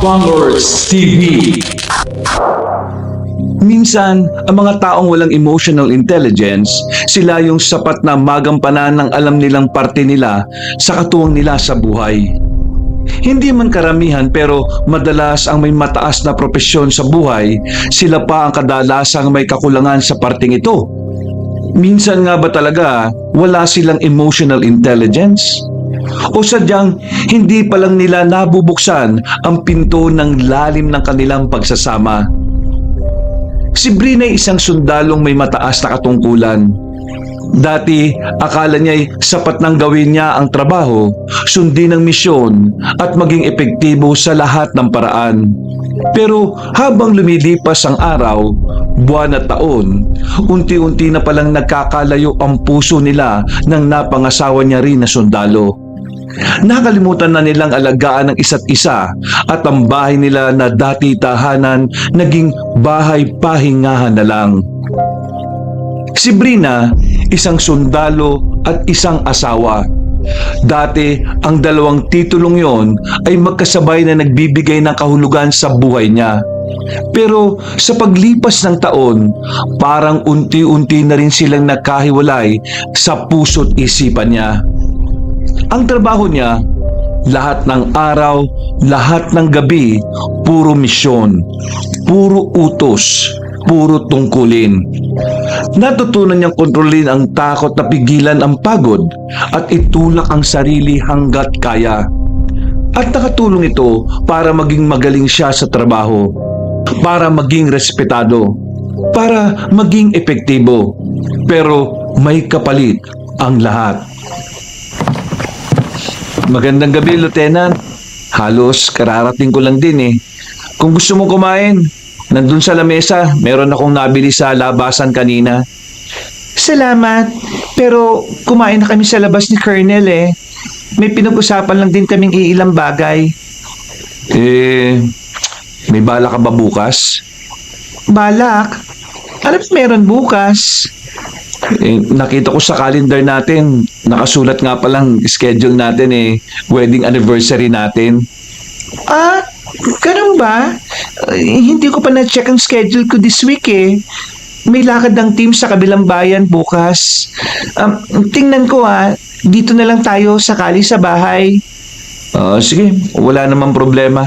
Bangers TV. Minsan, ang mga taong walang emotional intelligence, sila yung sapat na magampanan ng alam nilang parte nila sa katuwang nila sa buhay. Hindi man karamihan pero madalas ang may mataas na propesyon sa buhay, sila pa ang kadalasang may kakulangan sa parting ito. Minsan nga ba talaga wala silang emotional intelligence? O sadyang hindi pa lang nila nabubuksan ang pinto ng lalim ng kanilang pagsasama? Si Brina ay isang sundalong may mataas na katungkulan. Dati, akala niya'y sapat nang gawin niya ang trabaho, sundin ang misyon at maging epektibo sa lahat ng paraan. Pero habang lumilipas ang araw, buwan at taon, unti-unti na palang nagkakalayo ang puso nila nang napangasawa niya rin na sundalo. Nakalimutan na nilang alagaan ng isa't isa at ang bahay nila na dati tahanan naging bahay pahingahan na lang. Si Brina, isang sundalo at isang asawa. Dati, ang dalawang titulong yon ay magkasabay na nagbibigay ng kahulugan sa buhay niya. Pero sa paglipas ng taon, parang unti-unti na rin silang nagkahiwalay sa puso't isipan niya. Ang trabaho niya, lahat ng araw, lahat ng gabi, puro misyon, puro utos, puro tungkulin. Natutunan niyang kontrolin ang takot na pigilan ang pagod at itulak ang sarili hanggat kaya. At nakatulong ito para maging magaling siya sa trabaho, para maging respetado, para maging epektibo. Pero may kapalit ang lahat. Magandang gabi, Lieutenant. Halos kararating ko lang din eh. Kung gusto mo kumain, nandun sa lamesa, meron akong nabili sa labasan kanina. Salamat, pero kumain na kami sa labas ni Colonel eh. May pinag-usapan lang din kaming iilang bagay. May bala ka ba bukas? Balak? Ano ba meron bukas? Nakita ko sa calendar natin, nakasulat nga palang schedule natin wedding anniversary natin. Ah, ganun ba? Hindi ko pa na-check ang schedule ko this week eh. May lakad ng team sa kabilang bayan bukas. Tingnan ko dito na lang tayo sakali sa bahay. Sige, wala namang problema.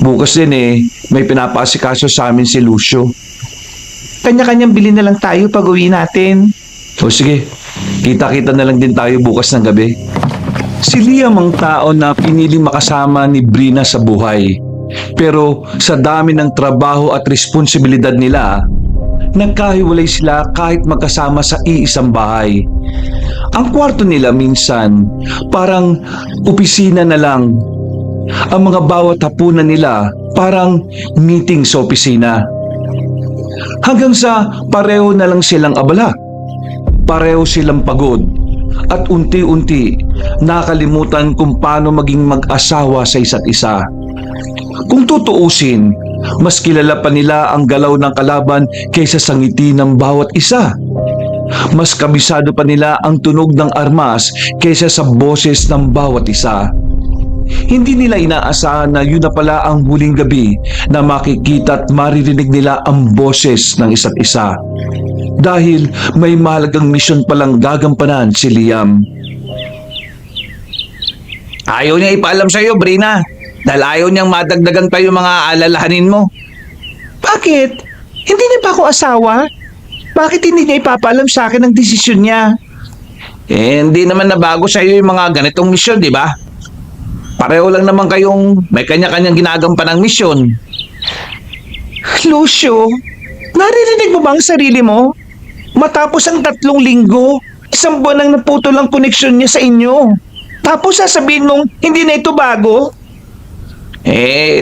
Bukas din may pinapasikaso sa amin si Lucio. Kanya-kanyang bili na lang tayo pag uwi natin. O sige, kita-kita na lang din tayo bukas ng gabi. Si Liam ang tao na piniling makasama ni Brina sa buhay. Pero sa dami ng trabaho at responsibilidad nila, nagkahiwalay sila kahit magkasama sa iisang bahay. Ang kwarto nila minsan, parang opisina na lang. Ang mga bawat hapunan nila, parang meeting sa opisina. Hanggang sa pareho na lang silang abala. Pareho silang pagod at unti-unti nakalimutan kung paano maging mag-asawa sa isa't isa. Kung tutuusin, mas kilala pa nila ang galaw ng kalaban kaysa sa ngiti ng bawat isa. Mas kabisado pa nila ang tunog ng armas kaysa sa boses ng bawat isa. Hindi nila inaasahan na yun na pala ang huling gabi na makikita at maririnig nila ang boses ng isa't isa. Dahil may mahalagang misyon palang gagampanan si Liam. Ayaw niya ipaalam sa'yo, Brina. Dahil ayaw niyang madagdagan pa yung mga alalahanin mo. Bakit? Hindi na ba ako asawa? Bakit hindi niya ipapaalam sa akin ang desisyon niya? Hindi naman nabago sa'yo yung mga ganitong misyon, di ba? Pareho lang naman kayong may kanya-kanyang ginagampanan ng misyon. Lucio, naririnig mo ba ang sarili mo? Matapos ang 3 linggo, 1 buwan nang naputol ang koneksyon niya sa inyo. Tapos sasabihin mong hindi na ito bago?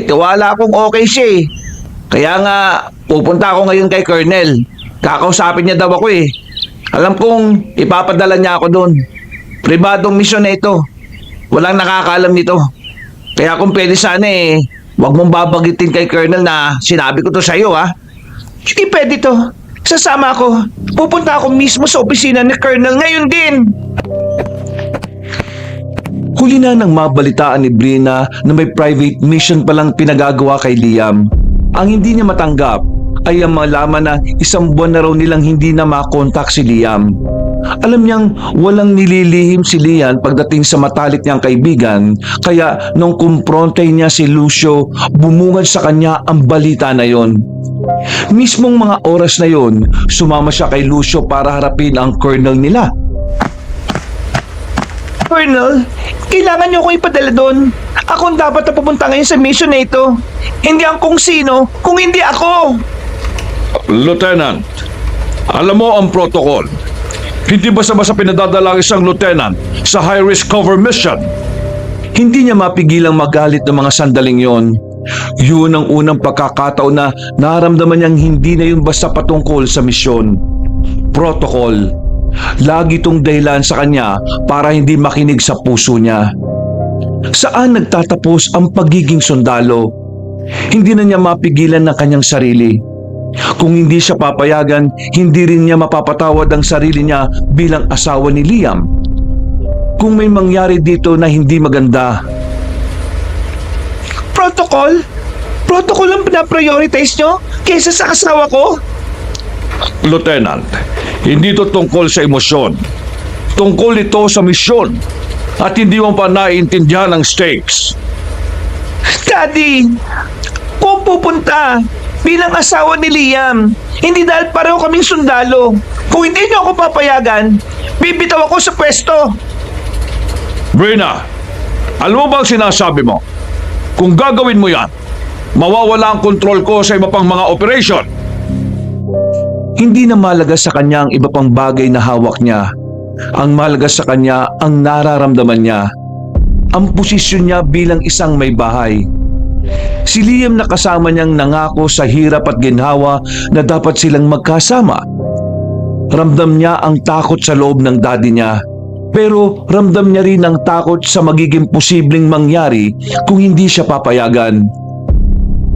Tiwala akong okay siya eh. Kaya nga, pupunta ako ngayon kay Colonel. Kakausapin niya daw ako eh. Alam kong ipapadala niya ako doon. Pribadong misyon na ito. Walang nakakaalam nito. Kaya kung pwede sana huwag mong babagitin kay Colonel na sinabi ko to sa'yo ha. Hindi pwede to. Sasama ako. Pupunta ako mismo sa opisina ni Colonel ngayon din. Huli na nang mabalitaan ni Brina na may private mission palang pinagagawa kay Liam. Ang hindi niya matanggap ay ang malaman na 1 buwan na raw nilang hindi na makontak si Liam. Alam niyang walang nililihim si Liam pagdating sa matalik niyang kaibigan, kaya nung kumpronte niya si Lucio, bumungad sa kanya ang balita na yon. Mismong mga oras na yon, sumama siya kay Lucio para harapin ang colonel nila. Colonel, kailangan niyo ako ipadala doon. Ako ang dapat na pupunta ngayon sa mission na ito. Hindi ang kung sino, kung hindi ako. Lieutenant, alam mo ang protocol. Hindi basta-basta pinadadala ang isang lieutenant sa high-risk cover mission. Hindi niya mapigilang magalit ng mga sandaling yon. Yun ang unang pagkakataon na naramdaman niyang hindi na yun basta patungkol sa misyon. Protocol. Lagi itong dahilan sa kanya para hindi makinig sa puso niya. Saan nagtatapos ang pagiging sundalo? Hindi na niya mapigilan ng kanyang sarili. Kung hindi siya papayagan, hindi rin niya mapapatawad ang sarili niya bilang asawa ni Liam. Kung may mangyari dito na hindi maganda, Protocol? Protocol ang pinaprioritize nyo kaysa sa asawa ko? Lieutenant, hindi ito tungkol sa emosyon. Tungkol ito sa misyon. At hindi mo pa naiintindihan ang stakes. Daddy, kung pupunta bilang asawa ni Liam, hindi dahil pareho kaming sundalo. Kung hindi niyo ako papayagan, bibitaw ako sa pwesto. Brina, alam mo ba ang sinasabi mo? Kung gagawin mo yan, mawawala ang kontrol ko sa iba pang mga operation. hindi na malaga sa kanya ang iba pang bagay na hawak niya. Ang malaga sa kanya ang nararamdaman niya. Ang posisyon niya bilang isang may bahay. Si Liam na kasama niyang nangako sa hirap at ginhawa na dapat silang magkasama. Ramdam niya ang takot sa loob ng daddy niya. Pero ramdam niya rin ang takot sa magiging posibleng mangyari kung hindi siya papayagan.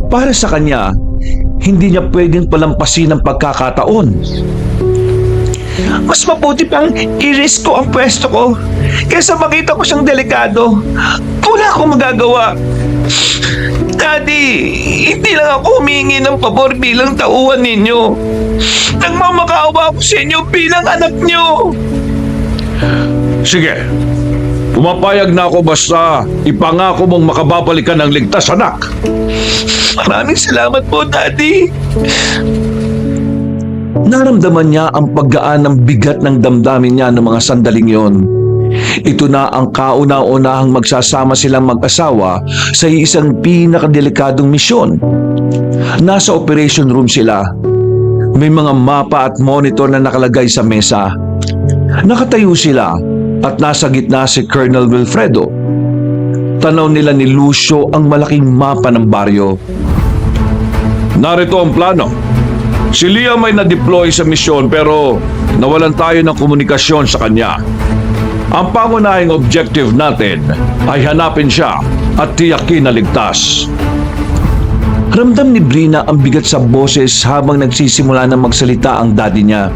Para sa kanya, hindi niya pwedeng palampasin ang pagkakataon. Mas mabuti pang i-risk ko ang pwesto ko kaysa makita ko siyang delikado. Wala akong magagawa. Daddy, hindi lang ako humingi ng pabor bilang tauhan ninyo. Nagmamakaawa ako sa inyo bilang anak niyo. Sige, pumapayag na ako basta ipangako mong makababalik ka ng ligtas, anak. Maraming salamat po, Daddy. Naramdaman niya ang paggaan ng bigat ng damdamin niya ng mga sandaling yon. Ito na ang kauna-unahang magsasama silang mag-asawa sa isang pinakadelikadong misyon. Nasa operation room sila. May mga mapa at monitor na nakalagay sa mesa. Nakatayo sila at nasa gitna si Colonel Wilfredo. Tanaw nila ni Lucio ang malaking mapa ng baryo. Narito ang plano. Si Liam ay na-deploy sa misyon pero nawalan tayo ng komunikasyon sa kanya. Ang pangunahing objective natin ay hanapin siya at tiyakin na ligtas. Ramdam ni Brina ang bigat sa boses habang nagsisimula na magsalita ang daddy niya.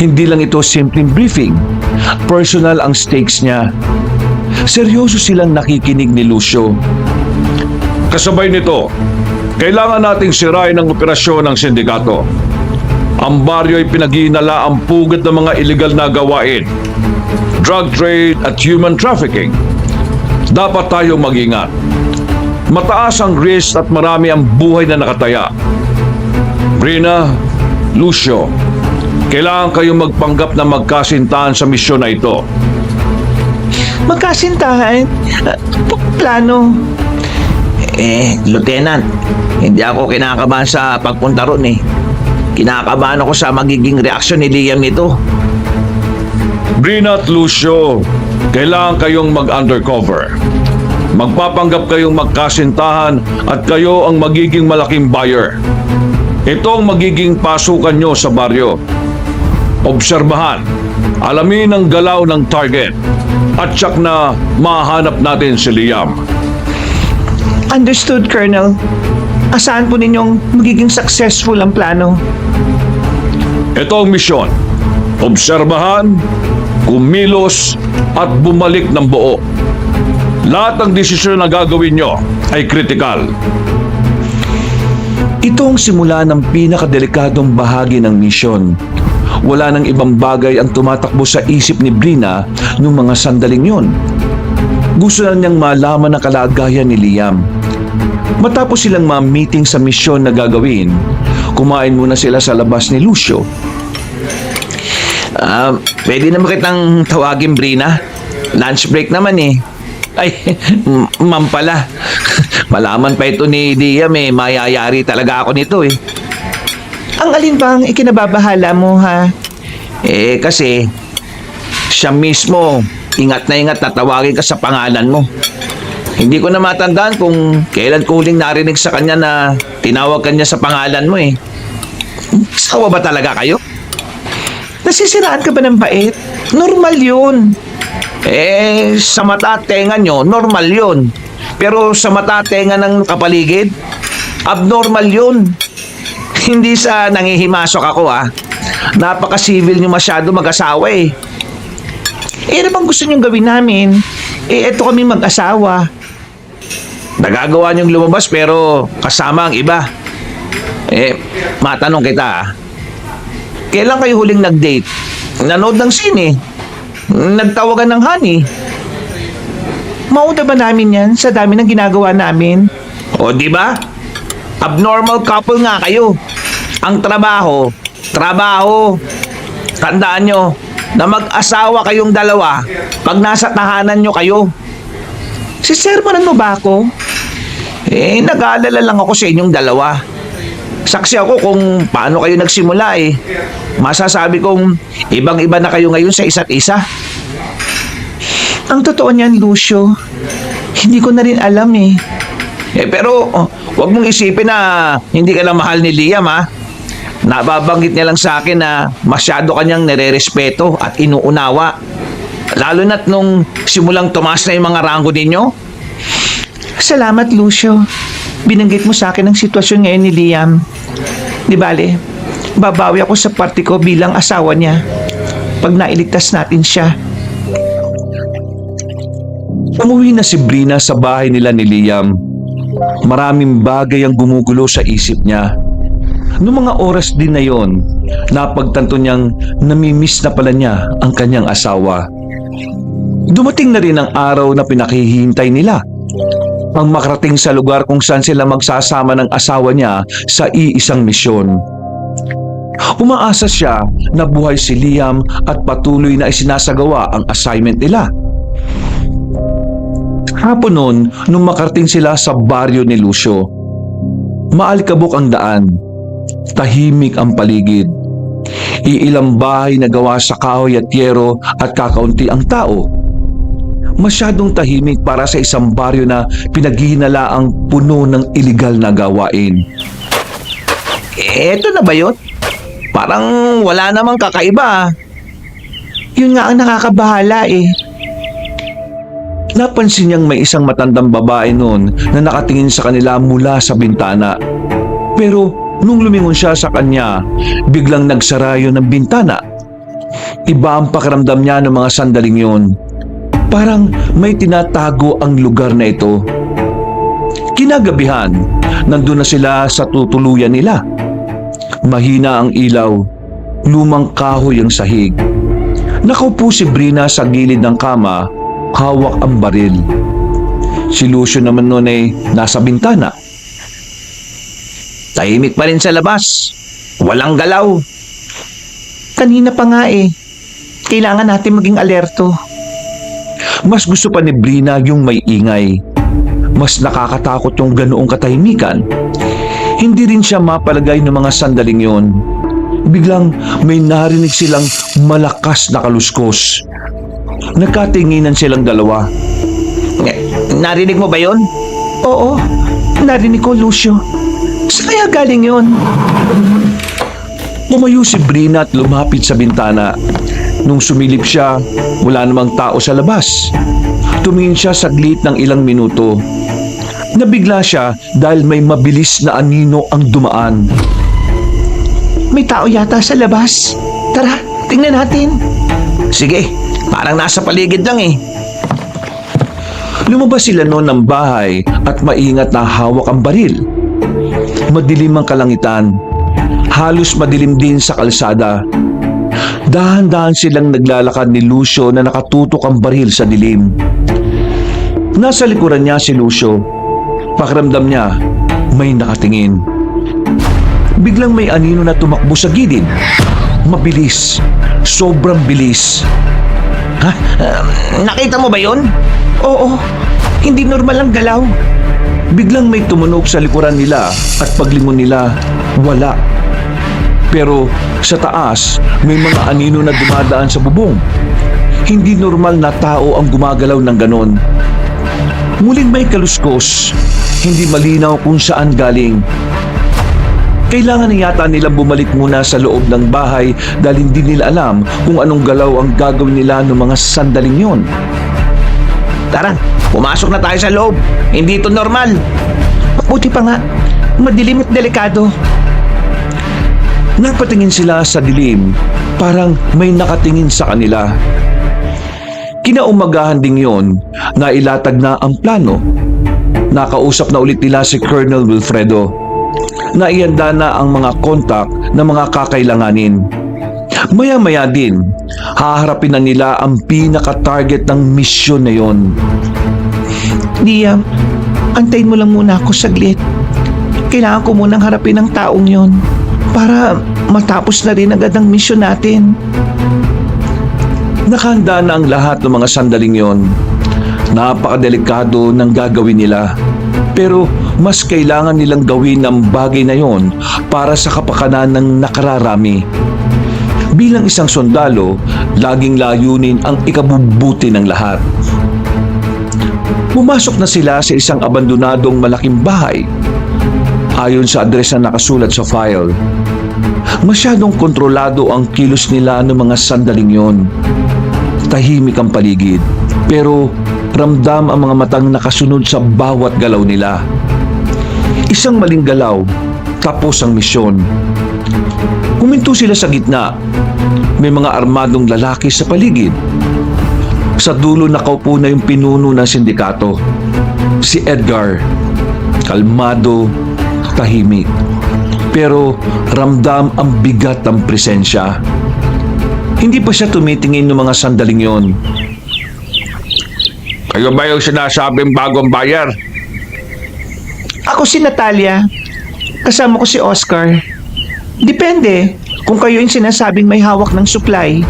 Hindi lang ito simpleng briefing. Personal ang stakes niya. Seryoso silang nakikinig ni Lucio. Kasabay nito, kailangan nating sirain ang operasyon ng sindikato. Ang baryo ay pinag-iinala ang pugad ng mga illegal na gawain, drug trade at human trafficking. Dapat tayong mag-ingat. Mataas ang risk at marami ang buhay na nakataya. Brina, Lucio, kailangan kayong magpanggap na magkasintahan sa misyon na ito. Magkasintahan? Plano? Lieutenant, hindi ako kinakabahan sa pagpunta ron eh. Kinakabahan ako sa magiging reaksyon ni Liam nito. Brina at Lucio, kailangan kayong mag-undercover. Magpapanggap kayong magkasintahan at kayo ang magiging malaking buyer. Ito ang magiging pasukan nyo sa baryo. Obserbahan, alamin ang galaw ng target at tsak na mahanap natin si Liam. Understood, Colonel. Asahan po ninyong magiging successful ang plano? Ito ang misyon. Obserbahan, kumilos at bumalik ng buo. Lahat ng desisyon na gagawin nyo ay kritikal. Ito ang simula ng pinakadelikadong bahagi ng misyon. Wala nang ibang bagay ang tumatakbo sa isip ni Brina nung mga sandaling yon. Gusto na niyang malaman ang kalagayan ni Liam. Matapos silang ma-meeting sa misyon na gagawin, kumain muna sila sa labas ni Lucio. Pwede naman kitang tawagin, Brina. Lunch break naman eh. Ay, ma'am pala. Malaman pa ito ni Liam eh, mayayari talaga ako nito eh. Ang alin bang ikinababahala mo, ha? Kasi, siya mismo, ingat na tawagin ka sa pangalan mo. Hindi ko na matandaan kung kailan ko huling narinig sa kanya na tinawag kanya sa pangalan mo eh. Sawa ba talaga kayo? Nasisiraan ka ba ng bait? Normal yun. Sa mata at tenga nyo, normal yun. Pero sa mata at tenga ng kapaligid, abnormal yun. Hindi sa nangihimasok ako Napaka-civil nyo masyado mag-asawa eh. Ano bang gusto niyong gawin namin? Eto kami mag-asawa. Nagagawa niyong lumabas pero kasama ang iba. Matanong kita Kailan kayo huling nag-date? Nanood ng sine? Nagtawagan ng honey? Mauna ba namin yan sa dami ng ginagawa namin? O di ba? Abnormal couple nga kayo. Ang trabaho. Tandaan nyo na mag-asawa kayong dalawa pag nasa tahanan nyo kayo. Sisermonan mo ba ako? Nag-aalala lang ako sa inyong dalawa. Saksi ako kung paano kayo nagsimula Masasabi kong ibang-iba na kayo ngayon sa isa't isa. Ang totoo niyan, Lucio, hindi ko na rin alam Pero wag mong isipin na hindi ka lang mahal ni Liam Nababanggit niya lang sa akin na masyado kanyang nire-respeto at inuunawa. Lalo na't nung simulang tumaas na yung mga ranggo ninyo. Salamat, Lucio. Binanggit mo sa akin ang sitwasyon ngayon ni Liam. Di bale, babawi ako sa party ko bilang asawa niya pag nailigtas natin siya. Umuwi na si Brina sa bahay nila ni Liam. Maraming bagay ang gumugulo sa isip niya. Noong mga oras din na yon, napagtanto niyang namimiss na pala niya ang kanyang asawa. Dumating na rin ang araw na pinakihintay nila. Ang makarating sa lugar kung saan sila magsasama ng asawa niya sa iisang misyon. Umaasa siya na buhay si Liam at patuloy na isinasagawa ang assignment nila. Hapon noon, nung makarating sila sa baryo ni Lucio, maalikabok ang daan. Tahimik ang paligid. Iilang bahay na gawa sa kahoy at yero at kakaunti ang tao. Masyadong tahimik para sa isang baryo na pinaghihinalaang puno ng iligal na gawain. Eto na ba yun? Parang wala namang kakaiba Yun nga ang nakakabahala Napansin niyang may isang matandang babae noon na nakatingin sa kanila mula sa bintana. Pero nung lumingon siya sa kanya, biglang nagsara yun ng bintana. Iba ang pakiramdam niya ng mga sandaling yun. Parang may tinatago ang lugar na ito. Kinagabihan, nandun na sila sa tutuluyan nila. Mahina ang ilaw, lumang kahoy ang sahig. Nakaupo si Brina sa gilid ng kama, hawak ang baril. Si Lucio naman noon ay nasa bintana. Tahimik pa rin sa labas. Walang galaw. Kanina pa nga Kailangan natin maging alerto. Mas gusto pa ni Brina yung may ingay. Mas nakakatakot yung ganoong katahimikan. Hindi rin siya mapalagay ng mga sandaling yon. Biglang may narinig silang malakas na kaluskos. Nagkatinginan silang dalawa. Narinig mo ba yon? Oo, narinig ko, Lucio. Saan kaya galing yon? Lumayo si Brina at lumapit sa bintana. Nung sumilip siya, wala namang tao sa labas. Tumingin siya saglit ng ilang minuto. Nabigla siya dahil may mabilis na anino ang dumaan. May tao yata sa labas. Tara, tingnan natin. Sige, parang nasa paligid lang Lumabas sila noon ng bahay at maingat na hawak ang baril. Madilim ang kalangitan. Halos madilim din sa kalsada. Dahan-dahan silang naglalakad ni Lucio na nakatutok ang baril sa dilim. Nasa likuran niya si Lucio. Pakiramdam niya, may nakatingin. Biglang may anino na tumakbo sa gilid. Mabilis. Sobrang bilis. Nakita mo ba yun? Oo, hindi normal ang galaw. Biglang may tumunog sa likuran nila at paglingon nila, wala. Pero sa taas, may mga anino na dumadaan sa bubong. Hindi normal na tao ang gumagalaw ng ganon. Muling may kaluskos, hindi malinaw kung saan galing. Kailangan na yata nilang bumalik muna sa loob ng bahay dahil hindi nila alam kung anong galaw ang gagawin nila ng mga sandaling yon. Tara, pumasok na tayo sa loob. Hindi ito normal. Buti pa nga, madilim at delikado. Napatingin sila sa dilim, parang may nakatingin sa kanila. Kinaumagahan ding yon, nailatag na ang plano. Nakausap na ulit nila si Colonel Wilfredo. Naihanda na ang mga kontak na mga kakailanganin. Maya-maya din, haharapin na nila ang pinaka-target ng misyon na yon. Liam, antayin mo lang muna ako saglit. Kailangan ko munang harapin ang taong yon para matapos na rin agad ang misyon natin. Nakahanda na ang lahat ng mga sandaling yon. Napakadelikado ng gagawin nila. Pero mas kailangan nilang gawin ang bagay na yon para sa kapakanan ng nakararami. Bilang isang sundalo, laging layunin ang ikabubuti ng lahat. Pumasok na sila sa isang abandonadong malaking bahay. Ayon sa address na nakasulat sa file, masyadong kontrolado ang kilos nila ng mga sandaling yon. Tahimik ang paligid, pero ramdam ang mga matang nakasunod sa bawat galaw nila. Isang maling galaw, tapos ang misyon. Huminto sila sa gitna. May mga armadong lalaki sa paligid. Sa dulo nakaupo na yung pinuno ng sindikato, si Edgar. Kalmado, tahimik. Pero ramdam ang bigat ng presensya. Hindi pa siya tumitingin ng mga sandaling yon. Kayo ba yung sinasabing bagong buyer? Ako si Natalia. Kasama ko si Oscar. Depende kung kayo yung sinasabing may hawak ng supply.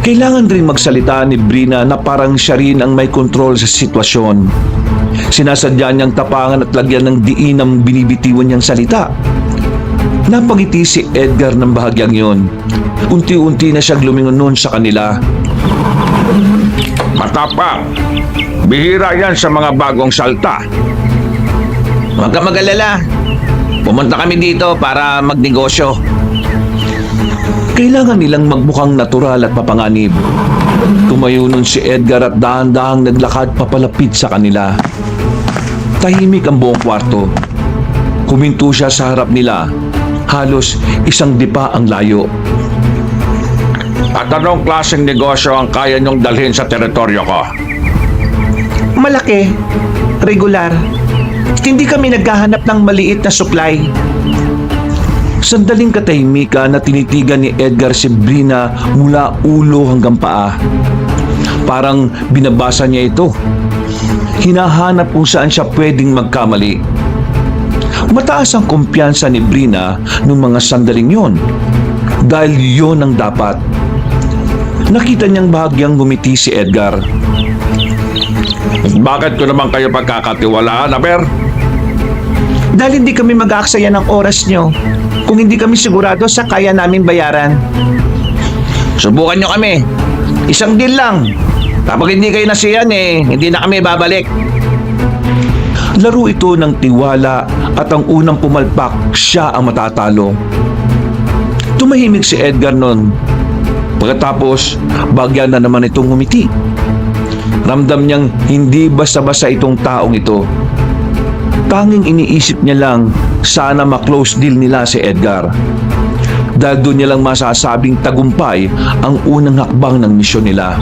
Kailangan rin magsalita ni Brina na parang siya rin ang may kontrol sa sitwasyon. Sinasadya niyang tapangan at lagyan ng diin ang binibitiwan niyang salita. Napangiti si Edgar ng bahagyang yon. Unti-unti na siyang lumingon noon sa kanila. Matapang. Bihira yan sa mga bagong salta. Huwag ka mag-alala. Pumunta kami dito para magnegosyo. Kailangan nilang magmukhang natural at mapanganib. Tumayo nun si Edgar at dahan-dahang naglakad papalapit sa kanila. Tahimik ang buong kwarto. Huminto siya sa harap nila. Halos isang dipa ang layo. At anong klaseng negosyo ang kaya niyong dalhin sa teritoryo ko? Malaki, regular. Hindi kami naghahanap ng maliit na supply. Sandaling katahimikan na tinitigan ni Edgar si Brina mula ulo hanggang paa. Parang binabasa niya ito. Hinahanap kung saan siya pwedeng magkamali. Mataas ang kumpiyansa ni Brina nung mga sandaling yon. Dahil yon ang dapat. Nakita niyang bahagyang ngumiti si Edgar. Bakit ko naman kayo pagkakatiwalaan, Aber? Dahil hindi kami mag-aaksaya ng oras nyo kung hindi kami sigurado sa kaya namin bayaran. Subukan nyo kami. Isang deal lang. Kapag hindi kayo nasiyan hindi na kami babalik. Laro ito ng tiwala at ang unang pumalpak siya ang matatalo. Tumahimik si Edgar noon. Pagkatapos, bagyan na naman itong ngumiti. Ramdam niyang hindi basta-basta itong taong ito. Tanging iniisip niya lang sana ma-close deal nila si Edgar. Dahil doon niya lang masasabing tagumpay ang unang hakbang ng misyon nila.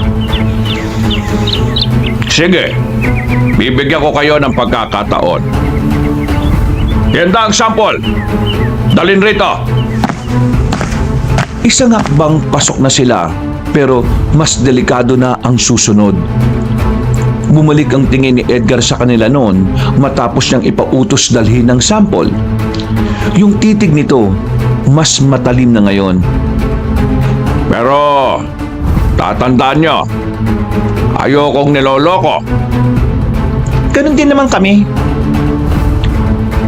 Sige, bibigyan ko kayo ng pagkakataon. Handa ang sample. Dalin rito. Isang hakbang pasok na sila, pero mas delikado na ang susunod. Bumalik ang tingin ni Edgar sa kanila noon matapos niyang ipautos dalhin ng sample. Yung titig nito, mas matalim na ngayon. Pero, tatandaan nyo, ayokong niloloko. Ganun din naman kami.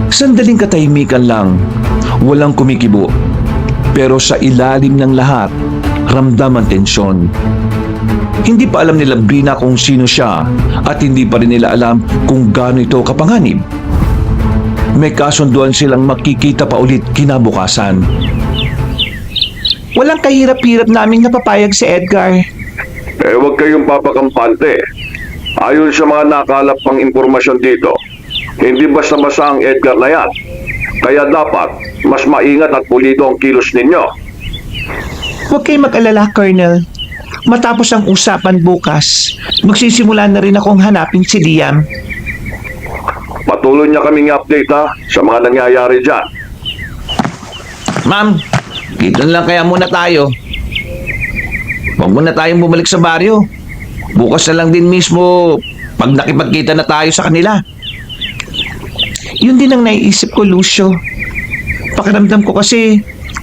Sandaling katahimikan lang, walang kumikibo. Pero sa ilalim ng lahat, ramdam ang tensyon. Hindi pa alam nila Brina kung sino siya at hindi pa rin nila alam kung gaano ito kapanganib. May kasunduan silang makikita pa ulit kinabukasan. Walang kahirap-hirap naming napapayag si Edgar. Eh, huwag kayong papakampante. Ayon sa mga nakalap pang impormasyon dito, hindi basta-basta ang Edgar na yan. Kaya dapat, mas maingat at pulido ang kilos ninyo. Huwag kayong mag-alala, Colonel. Matapos ang usapan bukas, magsisimula na rin akong hanapin si Liam. Patuloy niya kaming update ha, sa mga nangyayari dyan. Ma'am, dito na lang kaya muna tayo. Huwag muna tayong bumalik sa baryo. Bukas na lang din mismo pag nakipagkita na tayo sa kanila. Yun din ang naiisip ko, Lucio. Pakiramdam ko kasi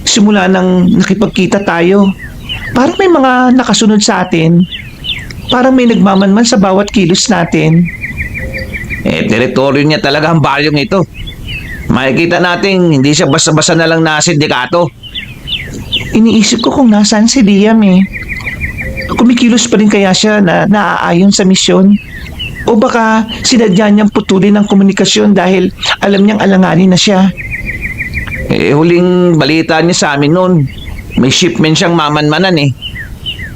simula nang nakipagkita tayo, parang may mga nakasunod sa atin. Parang may nagmamanman sa bawat kilos natin. Teritoryo niya talaga ang baryong ito. Makikita natin hindi siya basta-basta na lang na sindikato. Iniisip ko kung nasaan si Liam eh. Kumikilos pa rin kaya siya na naaayon sa misyon? O baka sinadya niyang putulin ang komunikasyon dahil alam niyang alanganin na siya? Huling balita niya sa amin noon, may shipment siyang mamanmanan eh.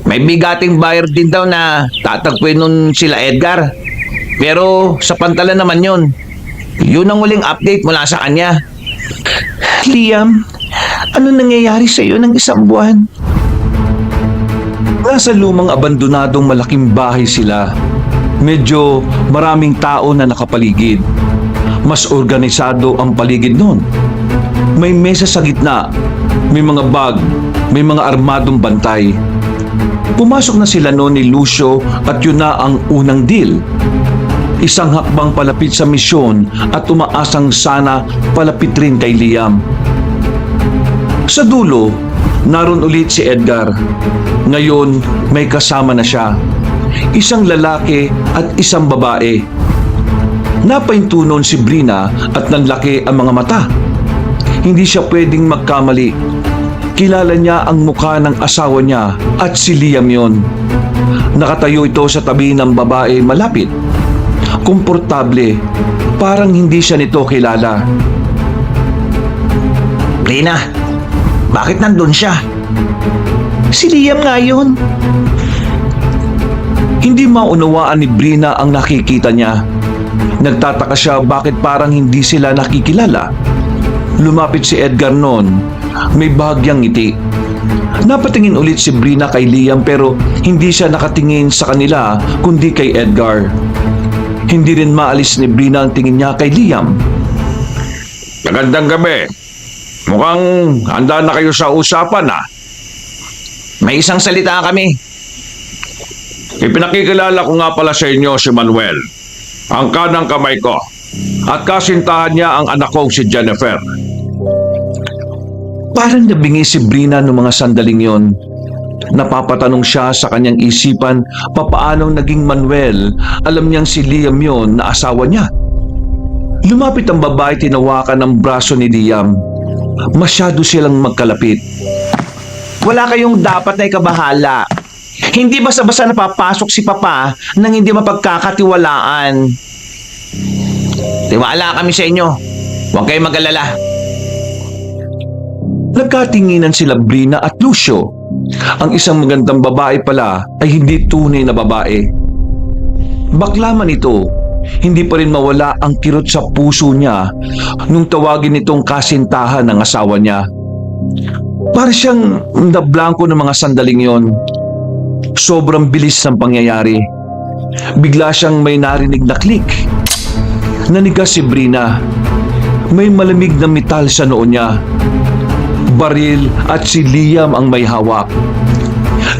May bigating buyer din daw na tatagpuin nun sila Edgar. Pero sa pantalan naman yun. Yun ang huling update mula sa kanya. Liam, ano nangyayari sa iyo ng isang buwan? Nasa lumang abandonadong malaking bahay sila. Medyo maraming tao na nakapaligid. Mas organisado ang paligid noon. May mesa sa gitna, may mga bag, may mga armadong bantay. Pumasok na sila noon ni Lucio at yun na ang unang deal. Isang hakbang palapit sa misyon at umaasang sana palapit rin kay Liam. Sa dulo, naroon ulit si Edgar. Ngayon, may kasama na siya. Isang lalaki at isang babae. Napahinto noon si Brina at nanlaki ang mga mata. Hindi siya pwedeng magkamali. Kilala niya ang mukha ng asawa niya at si Liam yon. Nakatayo ito sa tabi ng babae malapit. Komportable, parang hindi siya nito kilala. Brina, bakit nandun siya? Si Liam nga yun. Hindi maunawaan ni Brina ang nakikita niya. Nagtataka siya bakit parang hindi sila nakikilala. Lumapit si Edgar noon, may bahagyang ngiti. Napatingin ulit si Brina kay Liam pero hindi siya nakatingin sa kanila kundi kay Edgar. Hindi rin maalis ni Brina ang tingin niya kay Liam. Magandang gabi. Mukhang handa na kayo sa usapan ha. May isang salita kami. Ipinakikilala ko nga pala sa inyo si Manuel, ang kanang kamay ko, at kasintahan niya ang anak kong si Jennifer. Parang nabingi si Brina noong mga sandaling yon. Napapatanong siya sa kanyang isipan papaanong naging Manuel, alam niyang si Liam yon na asawa niya. Lumapit ang babae, tinawakan ng braso ni Liam. Masyado silang magkalapit. Wala kayong dapat na ikabahala. Hindi basta-basta napapasok si Papa nang hindi mapagkakatiwalaan. Tiwala kami sa inyo. Huwag kayong mag-alala. Nagkatinginan sila Brina at Lucio. Ang isang magandang babae pala ay hindi tunay na babae. Bakla man ito, hindi pa rin mawala ang kirot sa puso niya nung tawagin itong kasintahan ng asawa niya. Para siyang nablangko ng mga sandaling yon. Sobrang bilis ng pangyayari. Bigla siyang may narinig na click. Nanigas si Brina. May malamig na metal sa noo niya. Baril at si Liam ang may hawak.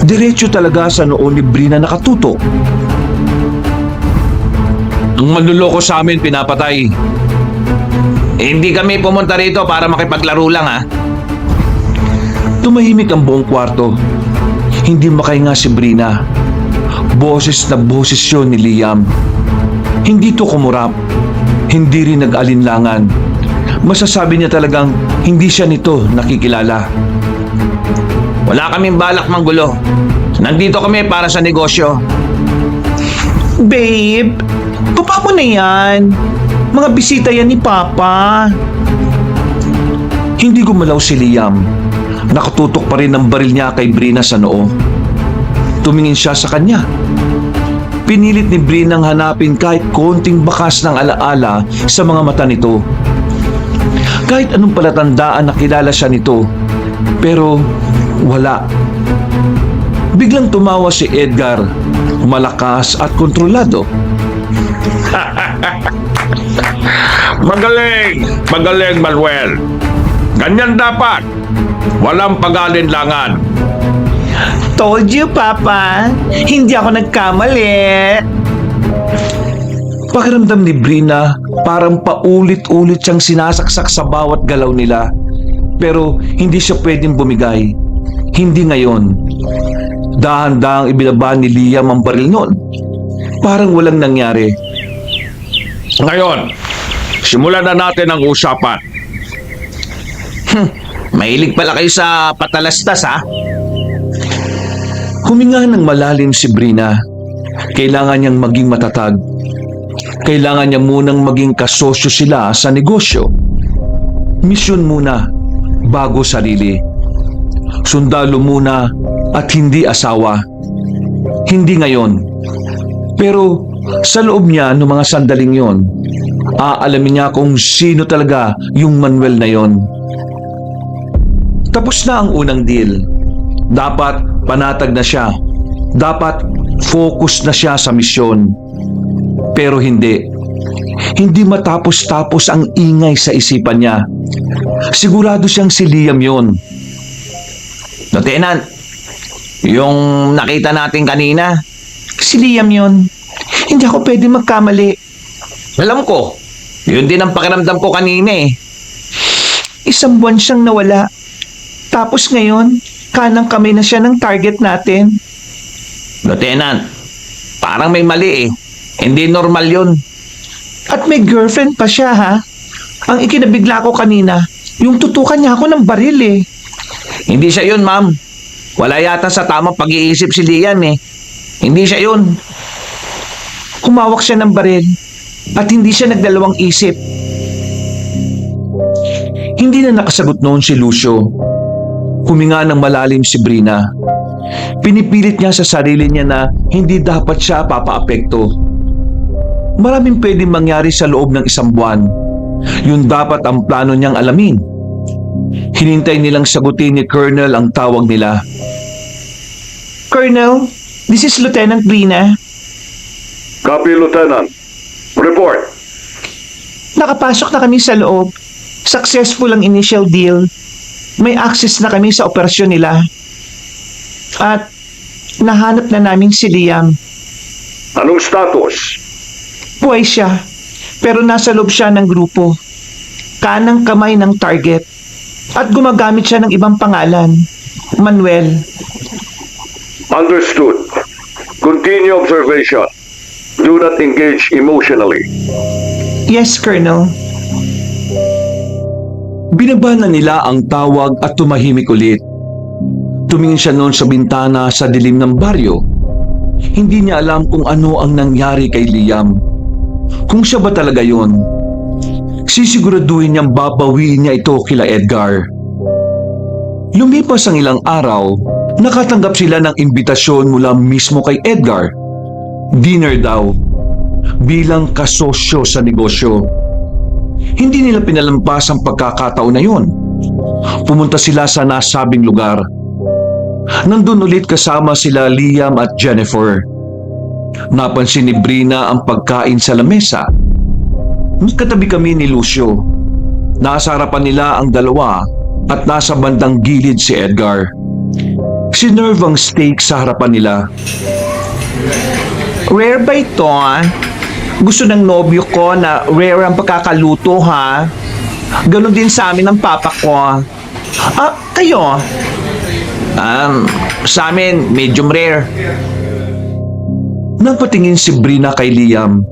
Diretso talaga sa noo ni Brina nakatutok. Ang manluloko sa amin pinapatay. Hindi kami pumunta rito para makipaglaro lang ha. Tumahimik ang buong kwarto. Hindi makahinga si Brina. Boses na boses yun ni Liam. Hindi to kumurap. Hindi rin nag-alinlangan. Masasabi niya talagang hindi siya nito nakikilala. Wala kaming balak manggulo. Nandito kami para sa negosyo. Babe, baba mo na yan. Mga bisita yan ni Papa. Hindi gumalaw si Liam. Nakatutok pa rin ang baril niya kay Brina sa noo. Tumingin siya sa kanya. Pinilit ni Brinang hanapin kahit konting bakas ng alaala sa mga mata nito. Kahit anong palatandaan na kilala siya nito, pero wala. Biglang tumawa si Edgar, malakas at kontrolado. Magaling! Magaling, Manuel! Ganyan dapat! Walang pag-alinlangan! Told you, Papa. Hindi ako nagkamali. Pakiramdam ni Brina, parang paulit-ulit siyang sinasaksak sa bawat galaw nila. Pero hindi siya pwedeng bumigay. Hindi ngayon. Dahan-dahang ibinaba ni Liam ang baril noon. Parang walang nangyari. Ngayon, simulan na natin ang usapan. Mahilig pala kayo sa patalastas ha. Huminga ng malalim si Brina. Kailangan niyang maging matatag. Kailangan niya munang maging kasosyo sila sa negosyo. Misyon muna, bago sarili. Sundalo muna at hindi asawa. Hindi ngayon. Pero sa loob niya ng mga sandaling yon, aalamin niya kung sino talaga yung Manuel na yon. Tapos na ang unang deal. Dapat panatag na siya. Dapat focus na siya sa misyon. Pero hindi. Hindi matapos-tapos ang ingay sa isipan niya. Sigurado siyang si Liam yon. Lieutenant, yung nakita natin kanina, Si Liam yun. Hindi ako pwede magkamali. alam ko, yun din ang pakiramdam ko kanina eh. Isang buwan siyang nawala. Tapos ngayon, kanang kamay na siya ng target natin. Lieutenant, parang may mali eh. Hindi normal yun. At may girlfriend pa siya, ha? Ang ikinabigla ko kanina, yung tutukan niya ako ng baril eh. Hindi siya yun, ma'am. Wala yata sa tamang pag-iisip si Liam eh. Hindi siya yun. Humawak siya ng baril at hindi siya nagdalawang isip. Hindi na nakasagot noon si Lucio. Huminga ng malalim si Brina. Pinipilit niya sa sarili niya na hindi dapat siya papaapekto. Maraming pwedeng mangyari sa loob ng isang buwan. Yun dapat ang plano niyang alamin. Hinintay nilang sagutin ni Colonel ang tawag nila. Colonel, this is Lieutenant Brina. Copy, Lieutenant. Report. Nakapasok na kami sa loob. Successful ang initial deal. May access na kami sa operasyon nila. At nahanap na namin si Liam. Anong status? Buhay siya, pero nasa loob siya ng grupo. Kanang kamay ng target. At gumagamit siya ng ibang pangalan. Manuel. Understood. Continue observation. Do not engage emotionally. Yes, Colonel. Binaba na nila ang tawag at tumahimik ulit. Tumingin siya noon sa bintana sa dilim ng baryo. Hindi niya alam kung ano ang nangyari kay Liam. Kung siya ba talaga yon, sisiguraduhin niyang babawiin niya ito kila Edgar. Lumipas ang ilang araw, nakatanggap sila ng imbitasyon mula mismo kay Edgar. Dinner daw, bilang kasosyo sa negosyo. Hindi nila pinalampas ang pagkakataon na yun. Pumunta sila sa nasabing lugar. Nandun ulit kasama sila Liam at Jennifer. Napansin ni Brina ang pagkain sa lamesa. Katabi kami ni Lucio. Nasa harapan nila ang dalawa at nasa bandang gilid si Edgar. Sinerve ang steak sa harapan nila. Rare ba ito, ah? Gusto ng nobyo ko na rare ang pagkakaluto, ha? Ganon din sa amin ng papa ko. Kayo? Sa amin, medium rare. Nang patingin si Brina kay Liam.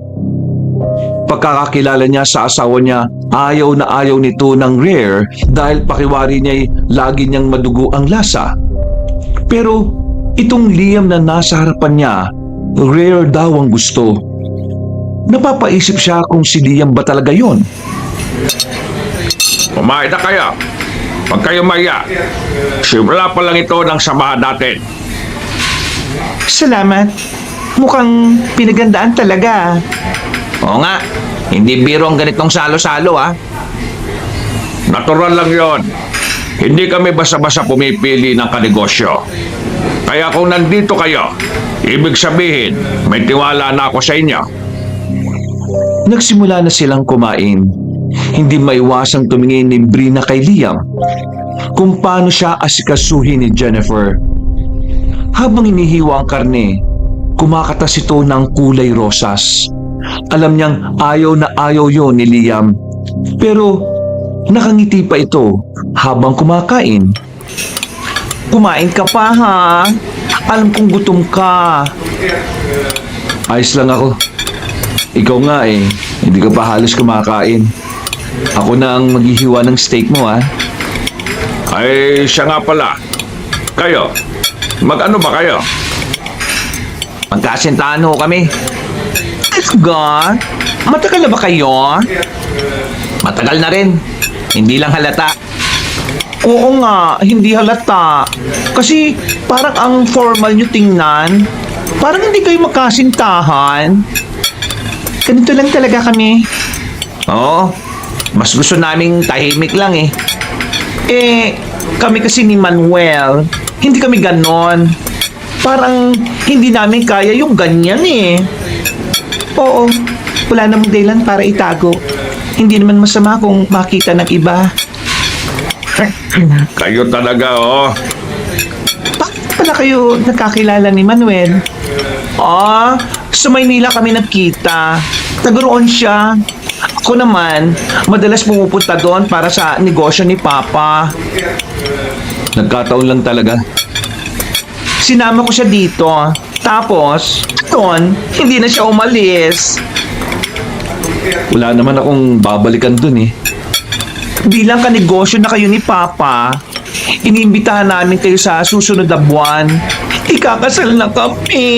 Pagkakakilala niya sa asawa niya, ayaw na ayaw nito ng rare dahil pakiwari niya'y lagi niyang madugo ang lasa. Pero itong Liam na nasa harapan niya, rare daw ang gusto. Napapaisip siya kung si Liam ba talaga yon. Kumain na kayo. Huwag kayo maya. Simula pa lang ito ng samahan natin. Salamat. Mukhang pinagandaan talaga. Oo nga, hindi biro ang ganitong salo-salo, Natural lang yon. Hindi kami basta-basta pumipili ng kanegosyo. Kaya kung nandito kayo, ibig sabihin, may tiwala na ako sa inyo. Nagsimula na silang kumain. Hindi maiwasang tumingin ni Brina kay Liam kung paano siya asikasuhin ni Jennifer. Habang inihiwa ang karne, kumakatas ito ng kulay rosas. Alam niyang ayaw na ayaw yon ni Liam. Pero nakangiti pa ito habang kumakain. Kumain ka pa, ha? Alam kong gutom ka. Ayos lang ako. Ikaw nga hindi ka pa halos kumakain. Ako na ang maghihiwa ng steak mo, ha? Ay, siya nga pala. Kayo, mag-ano ba kayo? Magkasintahan ho kami. God, matagal na ba kayo? Matagal na rin. Hindi lang halata. Oo nga, hindi halata. Kasi parang ang formal nyo tingnan. Parang hindi kayo magkasintahan. Ganito lang talaga kami. Oo, mas gusto naming tahimik lang Kami kasi ni Manuel, hindi kami ganon. Parang hindi namin kaya yung ganyan Oo, wala namang dahilan para itago. Hindi naman masama kung makita ng iba. Kayo talaga, Bakit pala kayo nakakilala ni Manuel? Sa Maynila kami nagkita. Taga-roon siya. Ako naman, madalas pumupunta doon para sa negosyo ni Papa. Nagkataon lang talaga. Sinama ko siya dito. Tapos, doon, hindi na siya umalis. Wala naman akong babalikan dun Bilang kanegosyo na kayo ni Papa, iniimbitahan namin kayo sa susunod na buwan. Ikakasal na kami.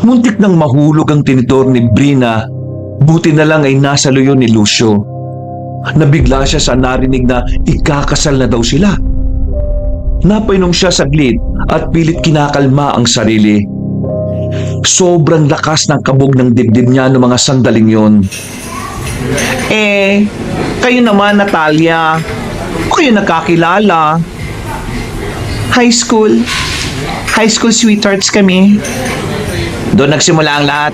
Muntik nang mahulog ang tinidor ni Brina. Buti na lang ay nasa luyo ni Lucio. Nabigla siya sa narinig na ikakasal na daw sila. Napainom siya saglit at pilit kinakalma ang sarili. Sobrang lakas ng kabog ng dibdib niya noong mga sandaling yon. Kayo naman, Natalia. Kayo nakakilala. High school sweethearts kami. Doon nagsimula ang lahat.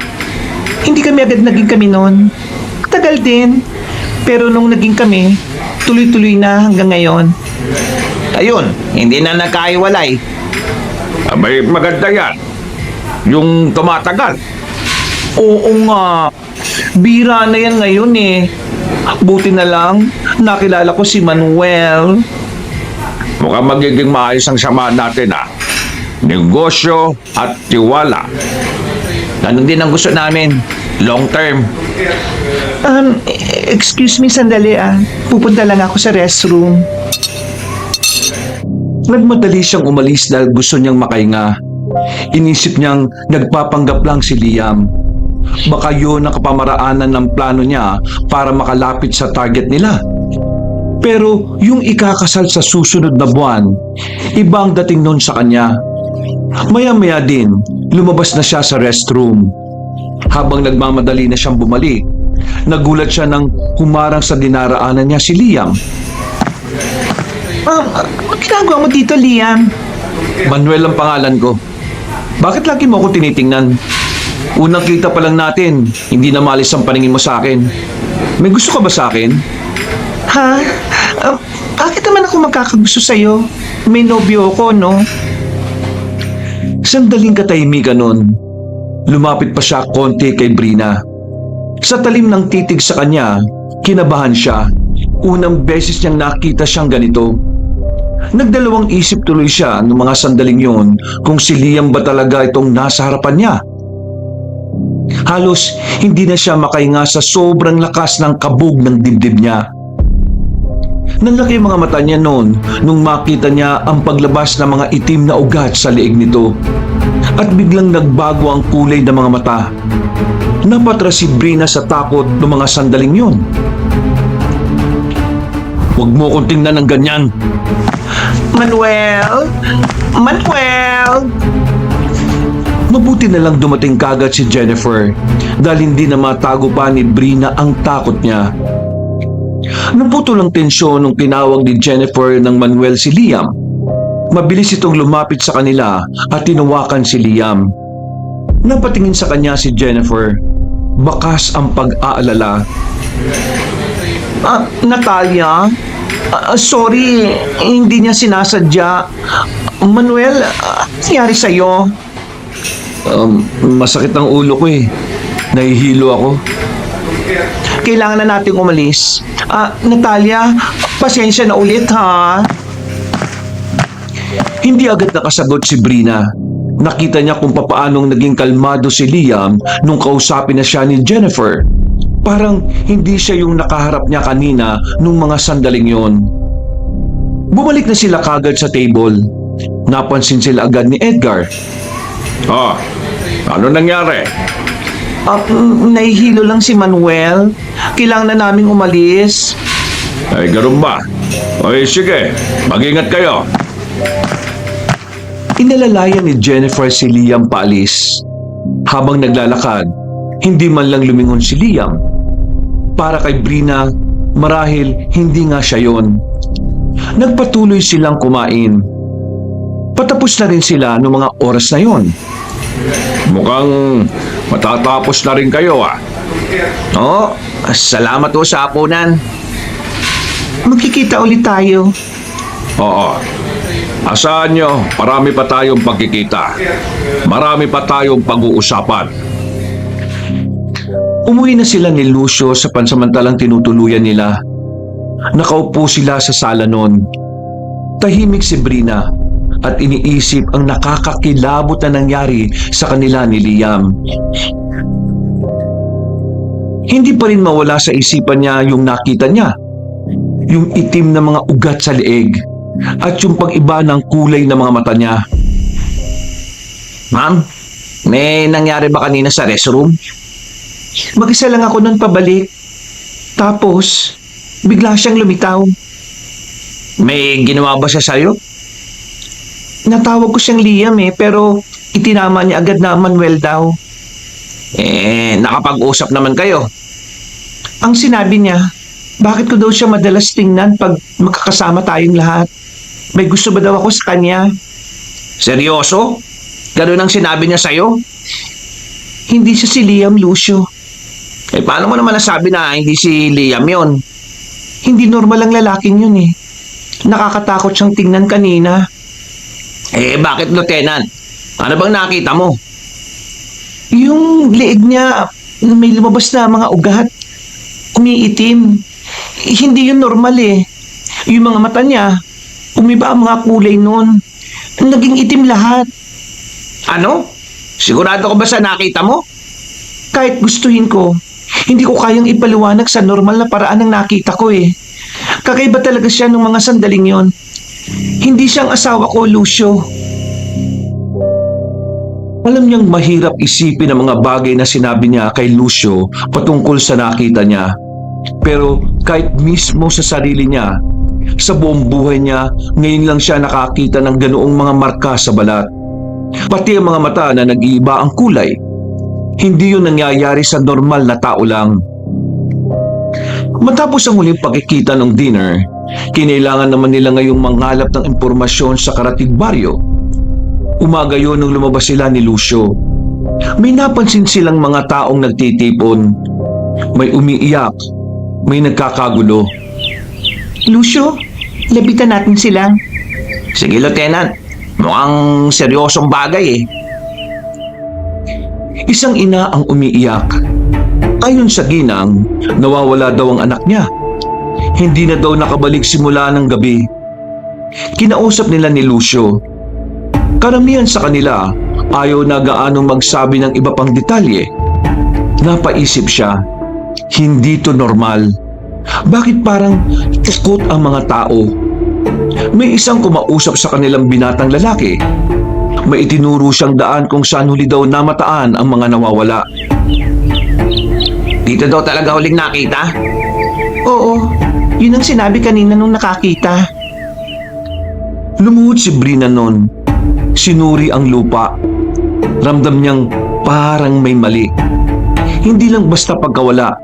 Hindi kami agad naging kami noon. Tagal din. Pero nung naging kami, tuloy-tuloy na hanggang ngayon. Ayun, hindi na nagkaiwalay. Abay, maganda yan. Yung tumatagal. Oo nga. Bira na yan ngayon Buti na lang, nakilala ko si Manuel. Mukhang magiging maayos ang samahan natin, Negosyo at tiwala. Ganun din ang gusto namin. Long term. Excuse me sandali Pupunta lang ako sa restroom. Nagmadali siyang umalis dahil gusto niyang makahinga. Inisip niyang nagpapanggap lang si Liam. Baka yun ang kapamaraanan ng plano niya para makalapit sa target nila. Pero yung ikakasal sa susunod na buwan, iba ang dating nun sa kanya. Maya-maya din, lumabas na siya sa restroom. Habang nagmamadali na siyang bumalik, nagulat siya nang humarang sa dinaraanan niya si Liam. Ano ginagawa mo dito, Liam? Manuel ang pangalan ko. Bakit lagi mo ako tinitingnan? Unang kita pa lang natin, hindi na maalis ang paningin mo sa akin. May gusto ka ba sa akin? Ha? Bakit naman ako magkakagusto sa'yo? May nobyo ako, no? Sandaling katahimikan nun. Lumapit pa siya konti kay Brina. Sa talim ng titig sa kanya, kinabahan siya. Unang beses niyang nakita siyang ganito. Nagdalawang isip tuloy siya noong mga sandaling yun kung si Liam ba talaga itong nasa harapan niya. Halos hindi na siya makahinga sa sobrang lakas ng kabog ng dibdib niya. Nanlaki ang mga mata niya noon nung makita niya ang paglabas ng mga itim na ugat sa leeg nito. At biglang nagbago ang kulay ng mga mata. Napatras si Brina sa takot ng mga sandaling yun. Huwag mo kong tingnan ng ganyan. Manuel! Manuel! Mabuti na lang dumating kagad si Jennifer dahil hindi na matago pa ni Brina ang takot niya. Naputol ang tensyon nung tinawag ni Jennifer ng Manuel si Liam. Mabilis itong lumapit sa kanila at tinawakan si Liam. Napatingin sa kanya si Jennifer. Bakas ang pag-aalala. Natalia? Sorry, hindi niya sinasadya. Manuel, nangyari sa'yo? Masakit ang ulo ko eh. Nahihilo ako. Kailangan na nating umalis. Natalia, pasensya na ulit, ha? Hindi agad nakasagot si Brina. Nakita niya kung papaanong naging kalmado si Liam nung kausapin na siya ni Jennifer. Parang hindi siya yung nakaharap niya kanina nung mga sandaling yon. Bumalik na sila kagad sa table. Napansin sila agad ni Edgar. Ano nangyari? Nahihilo lang si Manuel. Kailangan na naming umalis. Ay, ganun ba? Ay, sige. Mag-ingat kayo. Inalalayan ni Jennifer si Liam paalis. Habang naglalakad, hindi man lang lumingon si Liam. Para kay Brina, marahil hindi nga siya yon. Nagpatuloy silang kumain. Patapos na rin sila noong mga oras na yon. Mukhang matatapos na rin kayo Oo, salamat po sa hapunan. Magkikita ulit tayo. Oo. Asahan nyo, marami pa tayong pagkikita. Marami pa tayong pag-uusapan. Umuwi na sila ni Lucio sa pansamantalang tinutuluyan nila. Nakaupo sila sa sala noon. Tahimik si Brina at iniisip ang nakakakilabot na nangyari sa kanila ni Liam. Hindi pa rin mawala sa isipan niya yung nakita niya. Yung itim na mga ugat sa leeg at yung pag-iba ng kulay ng mga mata niya. Ma'am, may nangyari ba kanina sa restroom? Mag-isa lang ako nun pabalik. Tapos, bigla siyang lumitaw. May ginawa ba siya sa'yo? Natawag ko siyang Liam pero itinama niya agad na Manuel daw. Nakapag-usap naman kayo. Ang sinabi niya, bakit ko daw siya madalas tingnan pag makakasama tayong lahat? May gusto ba daw ako sa kanya? Seryoso? Ganun ang sinabi niya sa'yo? Hindi siya si Liam, Lucio. Paano mo naman nasabi na hindi si Liam yon? Hindi normal ang lalaking yun eh. Nakakatakot siyang tingnan kanina. Bakit, Lieutenant? Ano bang nakita mo? Yung leeg niya, may lumabas na mga ugat. Umiitim. Hindi yun normal eh. Yung mga mata niya, umiba ang mga kulay nun. Naging itim lahat. Ano? Sigurado ka ba sa nakita mo? Kahit gustuhin ko, hindi ko kayang ipaliwanag sa normal na paraan ng nakita ko eh. Kakaiba talaga siya nung mga sandaling yon. Hindi siyang asawa ko, Lucio. Alam niyang mahirap isipin ang mga bagay na sinabi niya kay Lucio patungkol sa nakita niya. Pero kahit mismo sa sarili niya, sa buong buhay niya, ngayon lang siya nakakita ng ganoong mga marka sa balat. Pati ang mga mata na nag-iiba ang kulay. Hindi yun nangyayari sa normal na tao lang. Matapos ang huling pagkikita ng dinner, kinailangan naman nila ngayong manghalap ng impormasyon sa Karatig Baryo. Umaga yun nung lumabas sila ni Lucio. May napansin silang mga taong nagtitipon. May umiiyak, may nagkakagulo. Lucio, lapitan natin sila. Sige, Lieutenant. Mukhang seryosong bagay eh. Isang ina ang umiiyak. Ayon sa ginang, nawawala daw ang anak niya. Hindi na daw nakabalik simula ng gabi. Kinausap nila ni Lucio. Karamihan sa kanila ayaw na gaanong magsabi ng iba pang detalye. Napaisip siya, hindi to normal. Bakit parang takot ang mga tao? May isang kumausap sa kanilang binatang lalaki. May itinuro siyang daan kung saan huli daw namataan ang mga nawawala. Dito daw talaga huling nakita? Oo, yun ang sinabi kanina nung nakakita. Lumuhod si Brina noon. Sinuri ang lupa. Ramdam niyang parang may mali. Hindi lang basta pagkawala,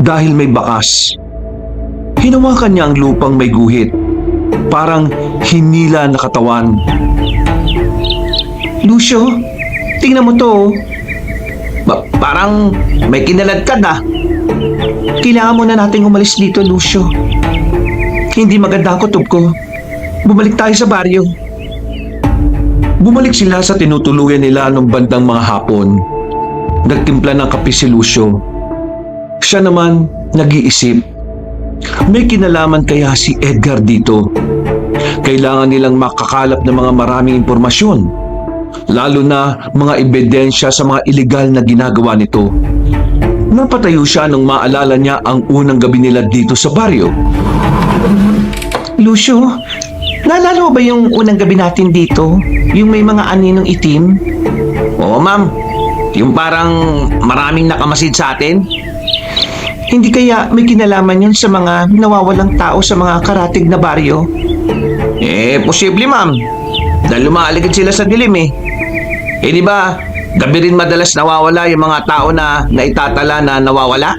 dahil may bakas. Hinawakan niya ang lupang may guhit. Parang hinila na katawan. Lucio, tingnan mo to. Parang may kinaladkad ah. Kailangan muna nating umalis dito, Lucio. Hindi maganda ang kutob ko. Bumalik tayo sa baryo. Bumalik sila sa tinutuluyan nila nung bandang mga hapon. Nagtimpla ng kape si Lucio. Siya naman nag-iisip. May kinalaman kaya si Edgar dito? Kailangan nilang makakalap ng mga maraming impormasyon. Lalo na mga ebidensya sa mga ilegal na ginagawa nito. Napatayo siya nung maalala niya ang unang gabi nila dito sa baryo. Lucio, naalala mo ba yung unang gabi natin dito? Yung may mga aninong itim? Oo, ma'am. Yung parang maraming nakamasid sa atin. Hindi kaya may kinalaman yun sa mga nawawalang tao sa mga karatig na baryo? Posible, ma'am. Dahil lumaaligid sila sa dilim eh. Di ba, gabi rin madalas nawawala yung mga tao na naitatala na nawawala?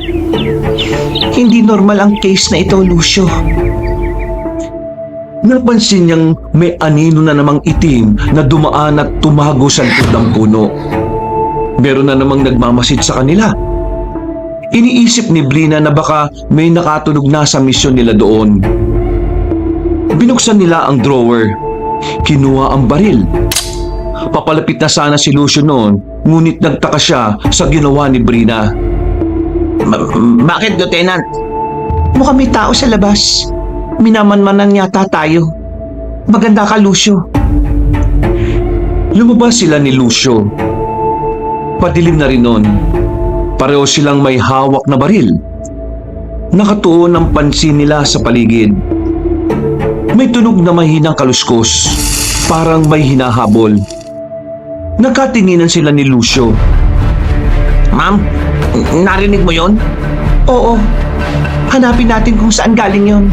Hindi normal ang case na ito, Lucio. Napansin niyang may anino na namang itim na dumaan at tumago sa likod ng puno. Meron na namang nagmamasid sa kanila. Iniisip ni Brina na baka may nakatunog na sa misyon nila doon. Binuksan nila ang drawer. Kinuha ang baril. Papalapit na sana si Lucio noon, ngunit nagtaka siya sa ginawa ni Brina. Bakit, Lieutenant? Mukhang may tao sa labas. Minamanmanan yata tayo. Maganda ka, Lucio. Lumabas sila ni Lucio. Padilim na rin noon. Pareho silang may hawak na baril. Nakatuon ang pansin nila sa paligid. May tunog na mahinang kaluskos. Parang may hinahabol. Nagkatinginan sila ni Lucio. Ma'am, narinig mo yon? Oo. Hanapin natin kung saan galing yon.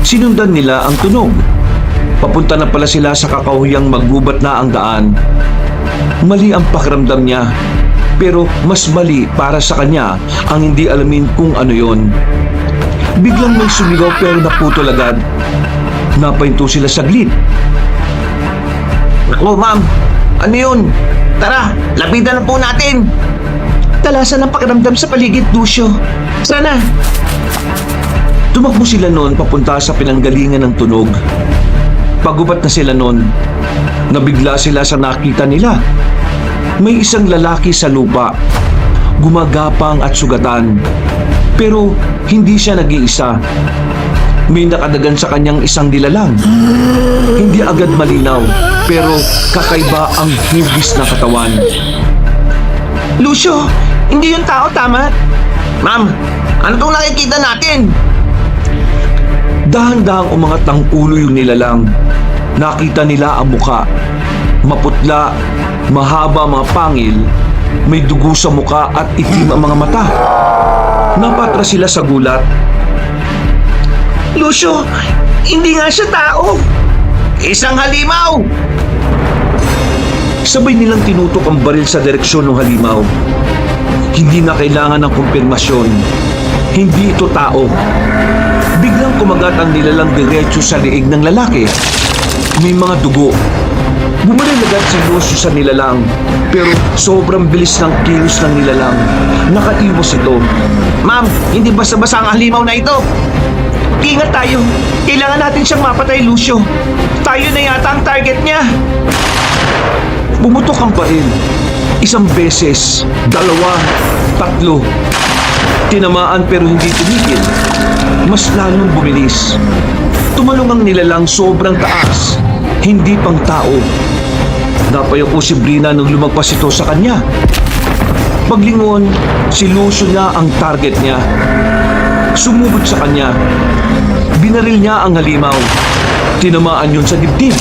Sinundan nila ang tunog. Papunta na pala sila sa kakahuyang maggubat na ang daan. Mali ang pakiramdam niya. Pero mas mali para sa kanya ang hindi alamin kung ano yon. Biglang may sumigaw pero naputol agad. Napahinto sila saglit. Naku, ma'am. Ano yun? Tara, lapitan na po natin. Talasan ang pakiramdam sa paligid, Lucio. Sana. Tumakbo sila noon papunta sa pinanggalingan ng tunog. Pagubat na sila noon. Nabigla sila sa nakita nila. May isang lalaki sa lupa. Gumagapang at sugatan. Pero hindi siya nag-iisa. May nakadagan sa kanyang isang dilalang. Hindi agad malinaw, pero kakaiba ang hugis na katawan. Lucio, hindi yung tao, tama? Ma'am, ano tong nakikita natin? Dahan-dahang umangat ng ulo yung nilalang. Nakita nila ang muka. Maputla, mahaba mga pangil, may dugo sa muka at itim ang mga mata. Napatras sila sa gulat. Lucio, hindi nga siya tao. Isang halimaw! Sabay nilang tinutok ang baril sa direksyon ng halimaw. Hindi na kailangan ng kumpirmasyon. Hindi ito tao. Biglang kumagat ang nilalang diretso sa liig ng lalaki. May mga dugo, Bumaril agad si Lucio sa nilalang, pero sobrang bilis ng kilos ng nilalang. Nakaiwas ito. Ma'am, hindi basta-basta ang halimaw na ito. Ingat tayo. Kailangan natin siyang mapatay, Lucio. Tayo na yata ang target niya. Bumutok ang baril. Isang beses, dalawa, tatlo. Tinamaan pero hindi tumigil. Mas lalong bumilis. Tumalong ang nilalang sobrang taas. Hindi pang tao. Napayoko si Brina nung lumagpas ito sa kanya. Paglingon, si Lucio na ang target niya. Sumugod sa kanya. Binaril niya ang halimaw. Tinamaan yun sa dibdib.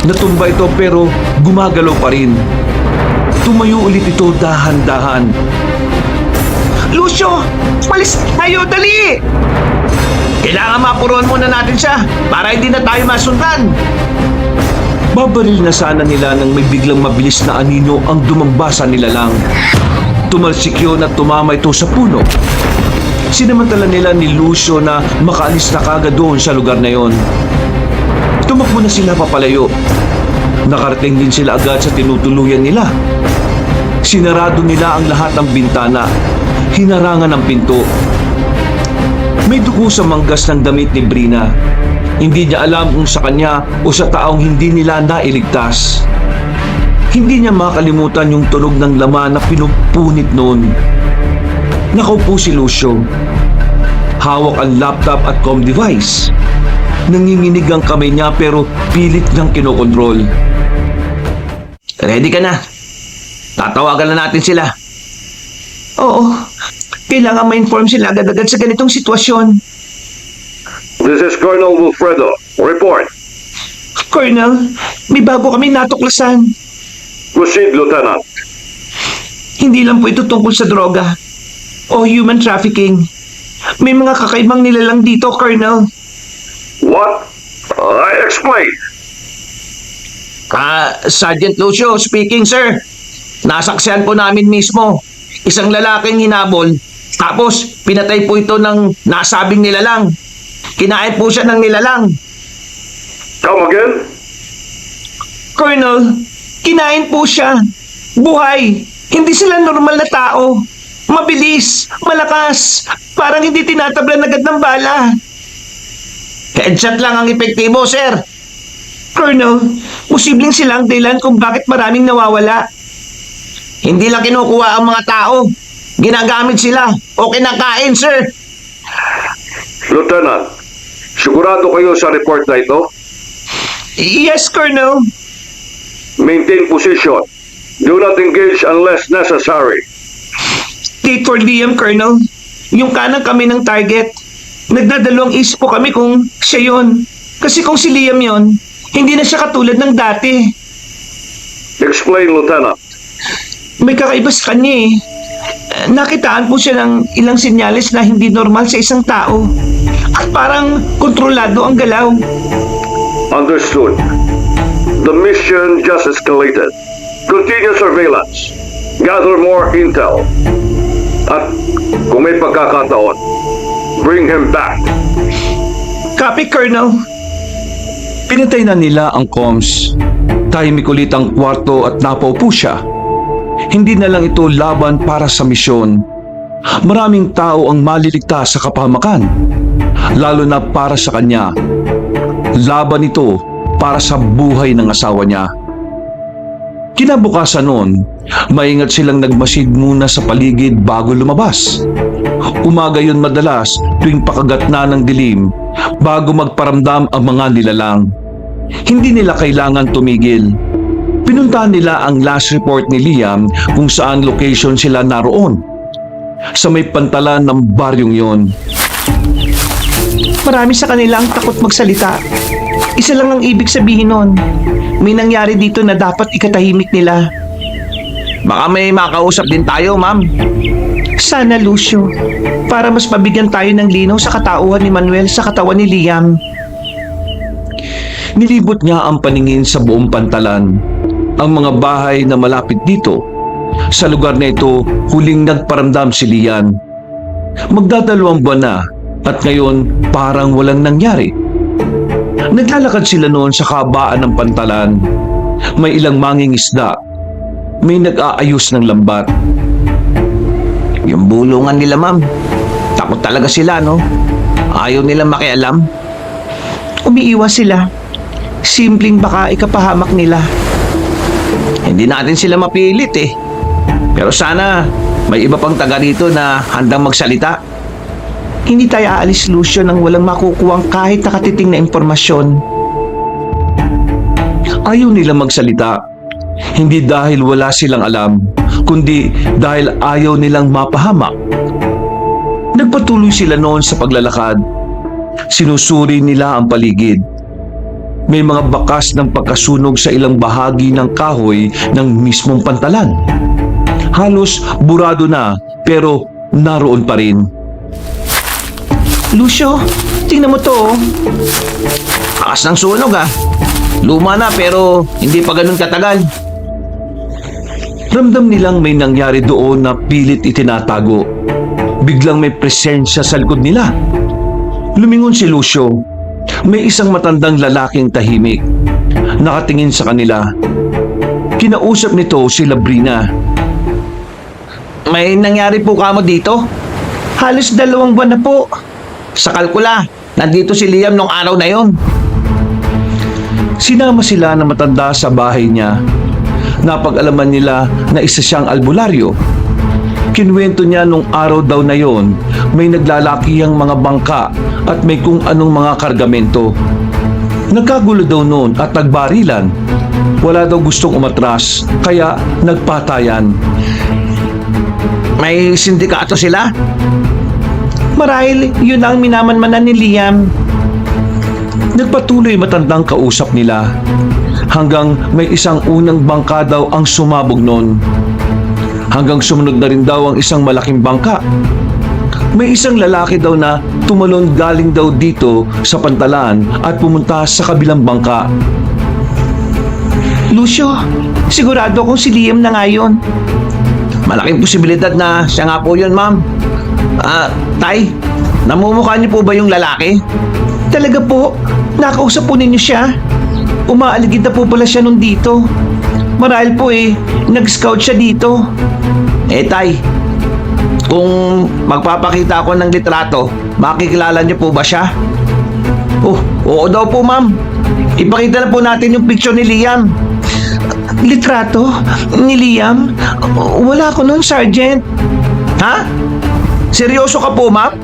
Natumba ito pero gumagalaw pa rin. Tumayo ulit ito dahan-dahan. Lucio! Malis tayo! Dali! Kailangan mapuruan muna natin siya para hindi na tayo masundan. Babaril na sana nila nang may biglang mabilis na anino ang dumamba sa nilalang. Tumalsik yun at tumama ito sa puno. Sinamantala nila ni Lucio na makaalis na kagad doon sa lugar na yon. Tumakbo na sila papalayo. Nakarating din sila agad sa tinutuluyan nila. Sinarado nila ang lahat ng bintana. Hinarangan ang pinto. May dugo sa manggas ng damit ni Brina. Hindi niya alam kung sa kanya o sa taong hindi nila nailigtas. Hindi niya makalimutan yung tunog ng laman na pinupunit noon. Nakaupo si Lucio. Hawak ang laptop at com device. Nanginginig ang kamay niya pero pilit niyang kinokontrol. Ready ka na? Tatawagan na natin sila. Oo. Kailangan ma-inform sila agad-agad sa ganitong sitwasyon. This is Colonel Wilfredo. Report. Colonel, may bago kami natuklasan. Proceed, Lieutenant. Hindi lang po ito tungkol sa droga o human trafficking. May mga kakaibang nilalang dito, Colonel. What? I explain. Sergeant Lucio speaking, sir. Nasaksihan po namin mismo. Isang lalaking hinabol, tapos pinatay po ito ng nasabing nilalang. Kinain po siya ng nilalang. Come again? Colonel, kinain po siya. Buhay. Hindi sila normal na tao. Mabilis, malakas, parang hindi tinatablan agad ng bala. Headshot lang ang epektibo, sir. Colonel, posibleng sila ang dahilan kung bakit maraming nawawala. Hindi lang kinukuha ang mga tao. Ginagamit sila o kinakain, sir. Lieutenant, sigurado kayo sa report na ito? Yes, Colonel. Maintain position. Do not engage unless necessary. Take for Liam, Colonel. Yung kanang kami ng target. Nagdadalawang isip po kami kung siya yon. Kasi kung si Liam yon, hindi na siya katulad ng dati. Explain, Lieutenant. May kakaiba sa kanya eh. Nakitaan po siya ng ilang senyales na hindi normal sa isang tao. At parang kontrolado ang galaw. Understood. The mission just escalated. Continue surveillance. Gather more intel. At kung may pagkakataon, bring him back. Copy, Colonel. Pinatay na nila ang comms. Tahimik ulit ang kwarto at napaupo siya. Hindi na lang ito laban para sa misyon. Maraming tao ang maliligtas sa kapahamakan. Lalo na para sa kanya. Laban ito para sa buhay ng asawa niya. Kinabukasan noon, maingat silang nagmasid muna sa paligid bago lumabas. Umaga yun madalas tuwing pakagat na ng dilim bago magparamdam ang mga nilalang. Hindi nila kailangan tumigil. Pinuntahan nila ang last report ni Liam kung saan location sila naroon. Sa may pantalan ng baryong yon. Marami sa kanila ang takot magsalita. Isa lang ang ibig sabihin nun. May nangyari dito na dapat ikatahimik nila. Baka may makausap din tayo, ma'am. Sana, Lucio. Para mas mabigyan tayo ng linaw sa katauhan ni Manuel sa katawan ni Liam. Nilibot niya ang paningin sa buong pantalan. Ang mga bahay na malapit dito. Sa lugar na ito, huling nagparamdam si Lian. Magdadalawang buwan na at ngayon parang walang nangyari. Naglalakad sila noon sa kabaan ng pantalan. May ilang manging isda. May nag-aayos ng lambat. Yung bulungan nila, ma'am. Takot talaga sila, no? Ayaw nilang makialam. Umiiwas sila. Simpleng baka ikapahamak nila. Hindi natin sila mapilit eh. Pero sana may iba pang taga rito na handang magsalita. Hindi tayo aalis, Lucio, nang walang makukuwang kahit nakatiting na impormasyon. Ayaw nila magsalita. Hindi dahil wala silang alam, kundi dahil ayaw nilang mapahamak. Nagpatuloy sila noon sa paglalakad. Sinusuri nila ang paligid. May mga bakas ng pagkasunog sa ilang bahagi ng kahoy ng mismong pantalan. Halos burado na pero naroon pa rin. Lucio, tingnan mo to. Oh. Akas ng sunog ah. Luma na pero hindi pa ganun katagal. Ramdam nilang may nangyari doon na pilit itinatago. Biglang may presensya sa likod nila. Lumingon si Lucio. May isang matandang lalaking tahimik. Nakatingin sa kanila. Kinausap nito si Labrina. May nangyari po kamo dito? Halos 2 buwan na po. Sa kalkula, nandito si Liam nung araw na yon. Sinama sila ng matanda sa bahay niya. Napag-alaman nila na isa siyang albularyo. Kinuwento niya nung araw daw na yon, may naglalakihang mga bangka at may kung anong mga kargamento. Nagkagulo daw noon at nagbarilan. Wala daw gustong umatras, kaya nagpatayan. May sindikato sila? Marahil yun ang minamanmanan ni Liam. Nagpatuloy matandang kausap nila hanggang may isang unang bangka daw ang sumabog noon. Hanggang sumunod na rin daw ang isang malaking bangka. May isang lalaki daw na tumalon galing daw dito sa pantalan at pumunta sa kabilang bangka. Lucio, sigurado akong si Liam na nga yun. Malaking posibilidad na siya nga po yun, ma'am. Tay, namumukha niyo po ba yung lalaki? Talaga po, nakausap po ninyo siya. Umaaligid na po pala siya nun dito. Marahil po nag-scout siya dito. Tay, kung magpapakita ako ng litrato, makikilala niyo po ba siya? Oh, oo daw po, ma'am. Ipakita na po natin yung picture ni Liam. Litrato? Ni Liam? Wala ko nun, Sergeant. Ha? Seryoso ka po, ma'am?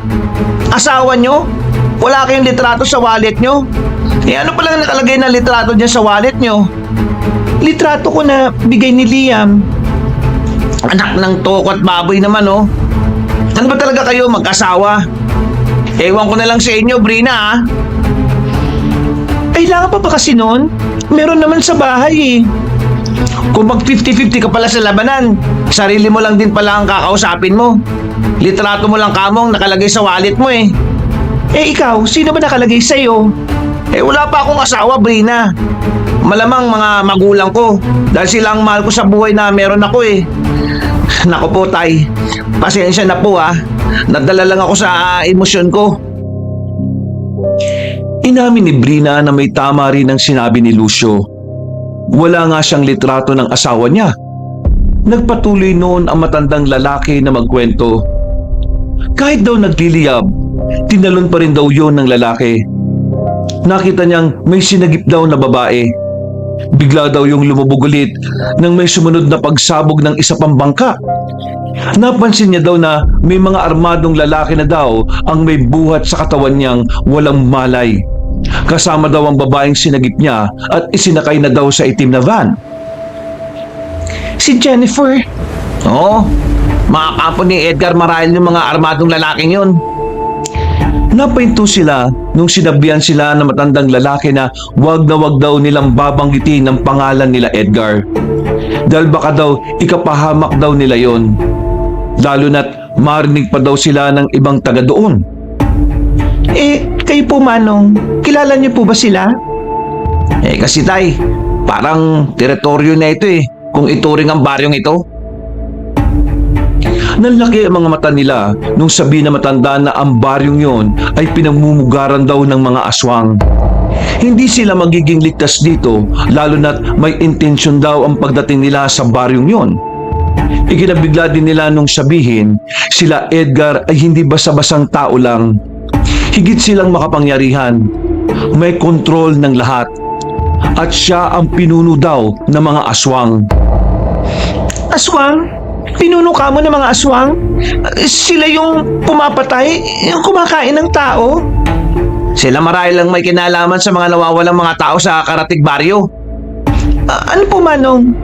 Asawa niyo? Wala kayong litrato sa wallet niyo? Ano palang nakalagay na litrato niya sa wallet niyo? Litrato ko na bigay ni Liam. Anak ng toko at baboy naman, oh. Ano ba talaga kayo mag-asawa? Ewan ko na lang sa inyo, Brina, ah. Kailangan pa ba kasi nun? Meron naman sa bahay. Kung mag 50-50 ka pala sa labanan, sarili mo lang din pala ang kakausapin mo. Litrato mo lang kamong nakalagay sa wallet mo eh. Ikaw, sino ba nakalagay sa'yo? Wala pa akong asawa, Brina. Malamang mga magulang ko dahil sila ang mahal ko sa buhay na meron ako eh. Nako po, Tay. Pasensya na po ah. Nadala lang ako sa emosyon ko. Inamin ni Brina na may tama rin ang sinabi ni Lucio. Wala nga siyang litrato ng asawa niya. Nagpatuloy noon ang matandang lalaki na magkwento. Kahit daw nagliliyab, tinalon pa rin daw yon ng lalaki. Nakita niyang may sinagip daw na babae. Bigla daw yung lumubog ulit nang may sumunod na pagsabog ng isa pang bangka. Napansin niya daw na may mga armadong lalaki na daw ang may buhat sa katawan niyang walang malay. Kasama daw ang babaeng sinagip niya at isinakay na daw sa itim na van. Si Jennifer. Oo, mga kapo ni Edgar marahil yung mga armadong lalaking yun. Napahinto sila nung sinabihan sila ng matandang lalaki na wag daw nilang babanggitin ang pangalan nila Edgar. Dahil baka daw ikapahamak daw nila yon. Lalo na't marinig pa daw sila ng ibang taga doon. Kayo po, Manong. Kilala niyo po ba sila? Kasi Tay, parang teritoryo na ito eh, kung ituring ang baryong ito. Nanlaki ang mga mata nila nung sabi na matanda na ang baryong yon ay pinamumugaran daw ng mga aswang. Hindi sila magiging ligtas dito lalo na't may intensyon daw ang pagdating nila sa baryong yon. Iginabigla din nila nung sabihin sila Edgar ay hindi basta-basang tao lang. Higit silang makapangyarihan, may kontrol ng lahat. At siya ang pinuno daw ng mga aswang. Aswang? Pinuno ka mo ng mga aswang? Sila yung pumapatay, yung kumakain ng tao? Sila marahil lang may kinalaman sa mga nawawalang mga tao sa Karatig Baryo. Ano po Manong?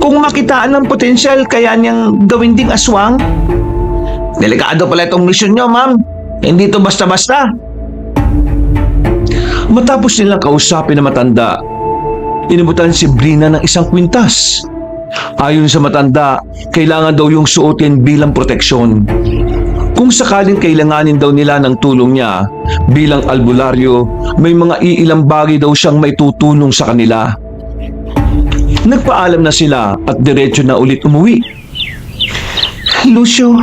Kung makitaan ng potensyal kaya niyang gawin ding aswang? Delikado pala itong misyon nyo, ma'am. Hindi to basta-basta. Matapos nilang kausapin na matanda, inimutan si Brina ng isang kwintas. Ayon sa matanda, kailangan daw yung suotin bilang proteksyon. Kung sakaling kailanganin daw nila ng tulong niya, bilang albularyo, may mga iilang bagay daw siyang may tutulong sa kanila. Nagpaalam na sila at diretso na ulit umuwi. Lucio,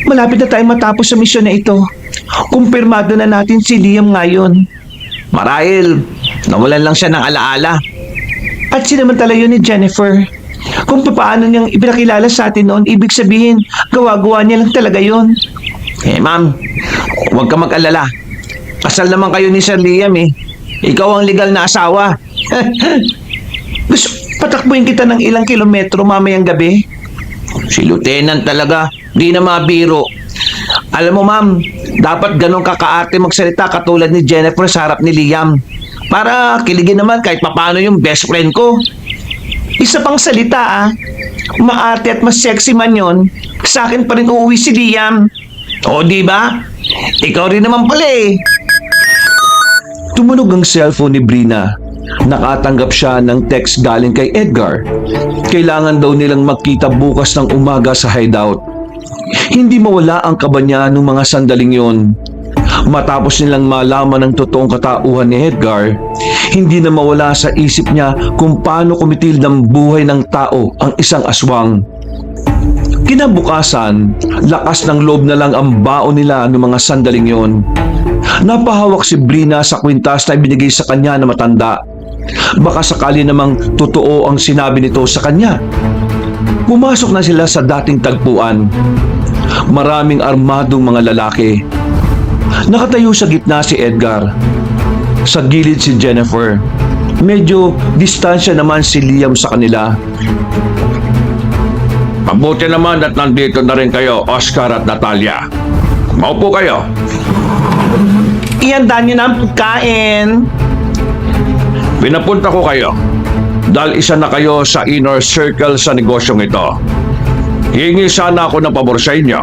malapit na tayong matapos sa misyon na ito. Kumpirmado na natin si Liam ngayon. Marahil, nawalan lang siya ng alaala. At sinamantala yun ni Jennifer. Kung paano niyang ipinakilala sa atin noon, ibig sabihin, gawa-gawa niya lang talaga yun. Ma'am, huwag ka mag-alala. Kasal naman kayo ni Sir Liam eh. Ikaw ang legal na asawa. Gusto, patakbuhin kita ng ilang kilometro mamayang gabi. Si Lieutenant talaga, di na mabiro. Alam mo ma'am, dapat ganun kakaarte magsalita katulad ni Jennifer sa harap ni Liam. Para kiligin naman kahit papano yung best friend ko. Isa pang salita maarte at mas sexy man yon, sa akin pa rin uuwi si Liam. O di ba? Ikaw rin naman pala eh. Tumunog ang cellphone ni Brina. Nakatanggap siya ng text galing kay Edgar. Kailangan daw nilang magkita bukas ng umaga sa hideout. Hindi mawala ang kaba niya nung mga sandaling yon. Matapos nilang malaman ang totoong katauhan ni Edgar, hindi na mawala sa isip niya kung paano kumitil ng buhay ng tao ang isang aswang. Kinabukasan, lakas ng loob na lang ang baon nila ng mga sandaling yon. Napahawak si Brina sa kwintas na ibinigay sa kanya na matanda. Baka sakali namang totoo ang sinabi nito sa kanya. Pumasok na sila sa dating tagpuan. Maraming armadong mga lalaki. Nakatayo sa gitna si Edgar. Sa gilid si Jennifer. Medyo distansya naman si Liam sa kanila. Mabuti naman at nandito na rin kayo, Oscar at Natalia. Maupo kayo. Ihanda niyo na ang pagkain. Pinapunta ko kayo dahil isa na kayo sa inner circle sa negosyong ito. Hihingi sana ako ng pabor sa inyo.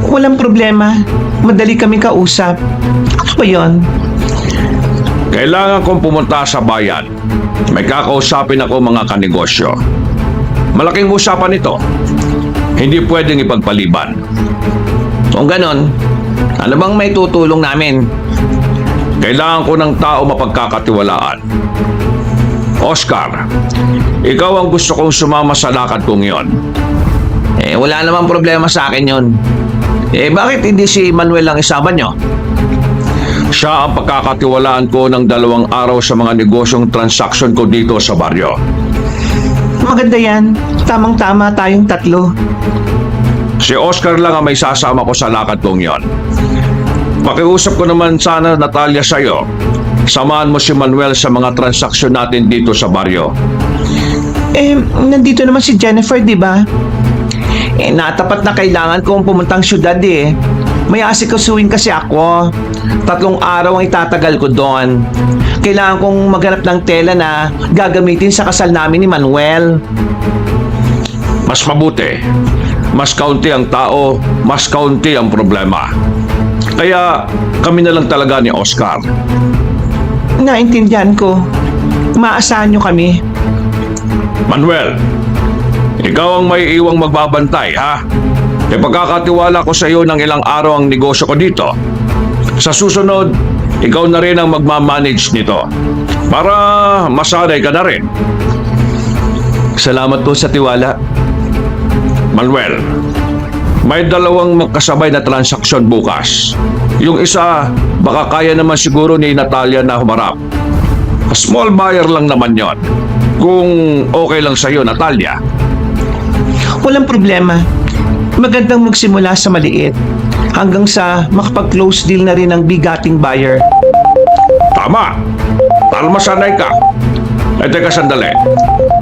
Walang problema. Madali kami kausap. Ano ba yun? Kailangan kong pumunta sa bayan. May kakausapin ako mga kanegosyo. Malaking usapan ito. Hindi pwedeng ipagpaliban. Kung ganon, ano bang may tutulong namin? Kailangan ko ng tao mapagkakatiwalaan. Oscar, ikaw ang gusto kong sumama sa lakad kong yon. Wala namang problema sa akin yon. Bakit hindi si Manuel ang isama nyo? Siya ang pagkakatiwalaan ko ng 2 araw sa mga negosyong transaksyon ko dito sa baryo. Maganda yan. Tamang-tama tayong tatlo. Si Oscar lang ang may sasama ko sa lakad kong yon. Pakiusap ko naman sana, Natalia, sa'yo. Samahan mo si Manuel sa mga transaksyon natin dito sa baryo. Nandito naman si Jennifer, di ba? Natapat na kailangan kong pumuntang syudad eh. May asikasuhin kasi ako. 3 araw ang itatagal ko doon. Kailangan kong maghanap ng tela na gagamitin sa kasal namin ni Manuel. Mas mabuti. Mas kaunti ang tao, mas kaunti ang problema. Kaya kami na lang talaga ni Oscar. Naintindihan ko. Maasahan nyo kami. Manuel, ikaw ang may iwang magbabantay, ha? Pagkakatiwala ko sa iyo ng ilang araw ang negosyo ko dito. Sa susunod, ikaw na rin ang magmamanage nito. Para masanay ka na rin. Salamat po sa tiwala. Manuel, may 2 magkasabay na transaksyon bukas. Yung isa, baka kaya naman siguro ni Natalia na humarap. Small buyer lang naman yon. Kung okay lang sa'yo, Natalia. Walang problema. Magandang magsimula sa maliit hanggang sa makapag-close deal na rin ang bigating buyer. Tama. Para masanay ka. Teka sandali.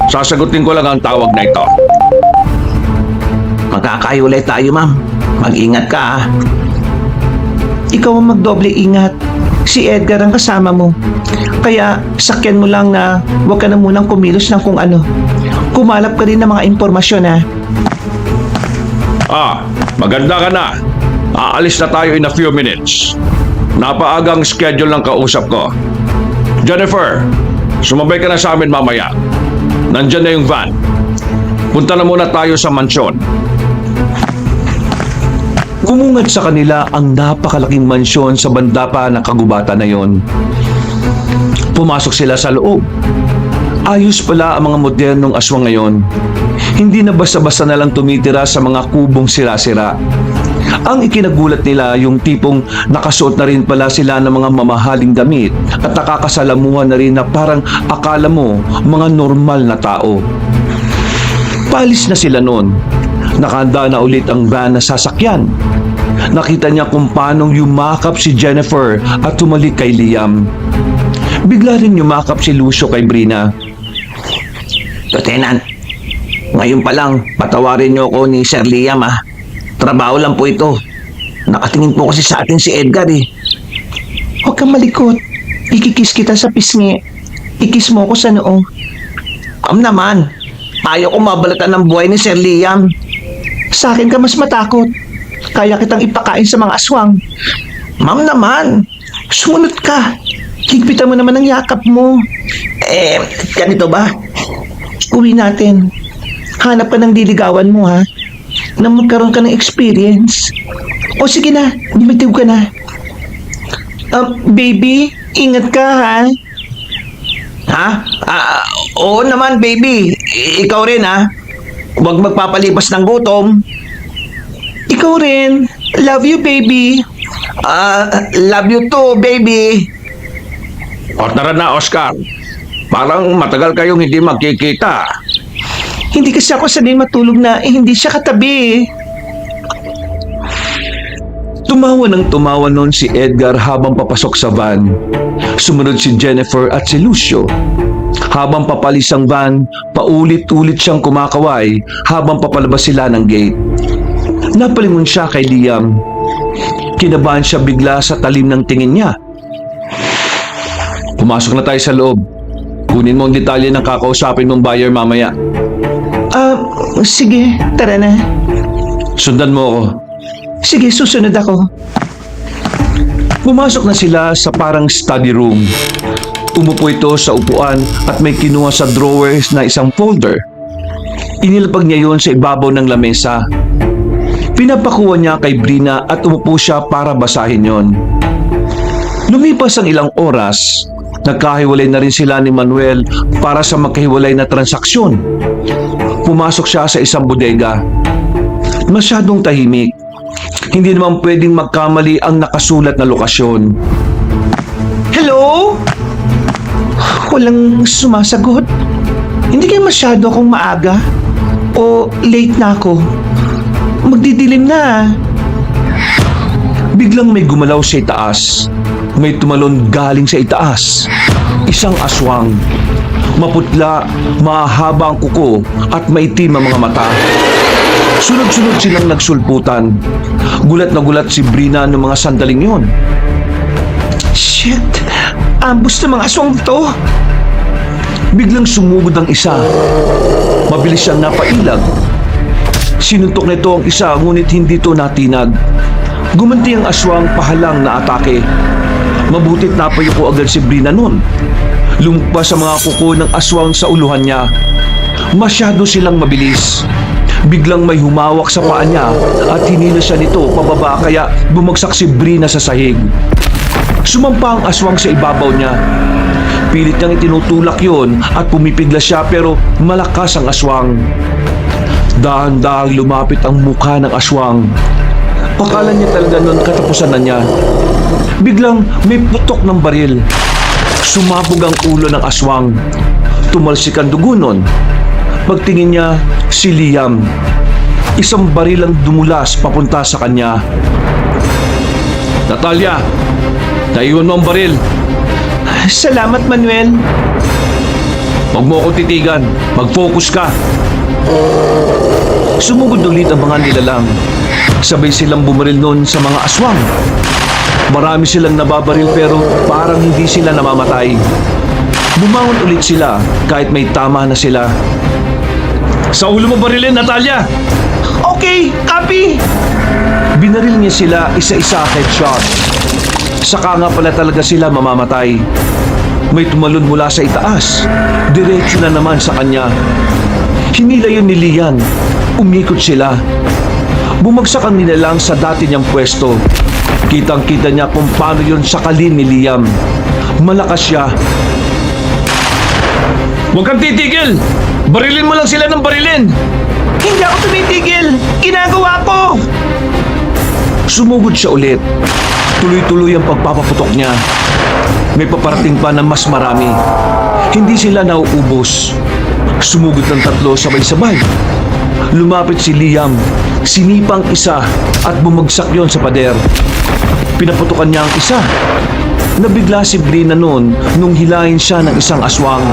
Sasagutin ko lang ang tawag na ito. Magkakahiwalay tayo, ma'am. Mag-ingat ka, ah. Ikaw ang magdoble ingat. Si Edgar ang kasama mo. Kaya sakyan mo lang na huwag ka na munang kumilos ng kung ano. Kumalap ka rin ng mga impormasyon ha. Maganda ka na. Aalis na tayo in a few minutes. Napaagang schedule ng kausap ko. Jennifer, sumabay ka na sa amin mamaya. Nandyan na yung van. Punta na muna tayo sa mansyon. Gumungad sa kanila ang napakalaking mansyon sa banda pa ng kagubatan na yon. Pumasok sila sa loob. Ayos pala ang mga modernong aswang ngayon. Hindi na basta-basta na lang tumitira sa mga kubong sira-sira. Ang ikinagulat nila yung tipong nakasuot na rin pala sila ng mga mamahaling damit at nakakasalamuhan na rin na parang akala mo mga normal na tao. Paalis na sila noon. Nakahanda na ulit ang van na sasakyan. Nakita niya kung paanong yumakap si Jennifer at tumalik kay Liam. Bigla rin yumakap si Lucio kay Brina. Lieutenant, ngayon pa lang, patawarin niyo ako ni Sir Liam, ah. Trabaho lang po ito. Nakatingin po kasi sa atin si Edgar, eh. Huwag kang malikot. Ikikis kita sa pisngi. Ikis mo ko sa noo. Naman, ayaw ko mabalatan ng buhay ni Sir Liam. Sa akin ka mas matakot. Kaya kitang ipakain sa mga aswang. Ma'am naman, Sumunod ka. Higpitan mo naman ang yakap mo. ganito ba? Uwi natin. Hanap ka ng diligawan mo ha. Nang magkaroon ka ng experience. O sige na, bumitiw ka na. Baby, ingat ka ha. Ha? Oo naman, baby. Ikaw rin, ha? Huwag magpapalipas ng gutom. Ikaw rin. Love you, baby. Love you too, baby. O tara na, Oscar. Parang matagal kayong hindi magkikita. Hindi kasi ako sanay matulog na hindi siya katabi. Tumawa ng tumawa noon si Edgar habang papasok sa van. Sumunod si Jennifer at si Lucio. Habang papalis ang van, paulit-ulit siyang kumakaway habang papalabas sila ng gate. Napalingon siya kay Liam. Kinabahan siya bigla sa talim ng tingin niya. Pumasok na tayo sa loob. Kunin mo ang detalye ng kakausapin mong buyer mamaya. Sige, tara na. Sundan mo ako. Sige, susunod ako. Pumasok na sila sa parang study room. Umupo ito sa upuan at may kinuha sa drawers na isang folder. Inilapag niya yon sa ibabaw ng lamesa. Pinapakuha niya kay Brina at umupo siya para basahin yon. Lumipas ang ilang oras, nagkahiwalay na rin sila ni Manuel para sa magkahiwalay na transaksyon. Pumasok siya sa isang bodega. Masyadong tahimik. Hindi naman pwedeng magkamali ang nakasulat na lokasyon. Hello? Walang sumasagot. Hindi kayo masyado akong maaga? O late na ako? Magdidilim na. Biglang may gumalaw sa itaas. May tumalon galing sa itaas. Isang aswang. Maputla, mahaba ang kuko at maitim ang mga mata. Sunod-sunod silang nagsulputan. Gulat na gulat si Brina ng mga sandaling yon. Shit! Ambus na mga aswang to! Biglang sumugod ang isa. Mabilis siyang napailag. Sinuntok nito ang isa ngunit hindi ito natinag. Gumanti ang aswang pahalang na atake. Mabutit napayuko agad si Brina nun. Lumpas sa mga kuko ng aswang sa uluhan niya. Masyado silang mabilis. Biglang may humawak sa paa niya at hinila siya nito pababa kaya bumagsak si Brina sa sahig. Sumampa ang aswang sa ibabaw niya. Pilit niyang itinutulak yon at pumipigla siya pero malakas ang aswang. Dahan-dahang lumapit ang mukha ng aswang. Akala niya talaga noon katapusan na niya. Biglang may putok ng baril. Sumabog ang ulo ng aswang. Tumalsik ang dugo nun. Pagtingin niya, si Liam. Isang baril ang dumulas papunta sa kanya. Natalia, naiwan mo ang baril. Salamat, Manuel. Huwag mo ako titigan. Mag-focus ka. Sumugod ulit ang mga nilalang. Sabay silang bumaril noon sa mga aswang. Marami silang nababaril pero parang hindi sila namamatay. Bumangon ulit sila kahit may tama na sila. Sa ulo mo barilin, Natalia. Okay, copy! Binaril niya sila isa-isa headshot. Saka nga pala talaga sila mamamatay. May tumalon mula sa itaas. Diretso na naman sa kanya. Hinila yun ni Liam. Umikot sila. Bumagsak ang nilalang sa dati niyang pwesto. Kitang-kita niya kung paano yun sakalin ni Liam. Malakas siya. Huwag kang titigil. Barilin mo lang sila ng barilin. Hindi ako tumitigil! Ginagawa ko! Sumugod siya ulit. Tuloy-tuloy ang pagpapaputok niya. May paparating pa na mas marami. Hindi sila nauubos. Sumugod ng 3 sabay-sabay. Lumapit si Liam. Sinipang isa at bumagsak yon sa pader. Pinaputukan niya ang isa. Nabigla si Brina noon nung hilahin siya ng isang aswang.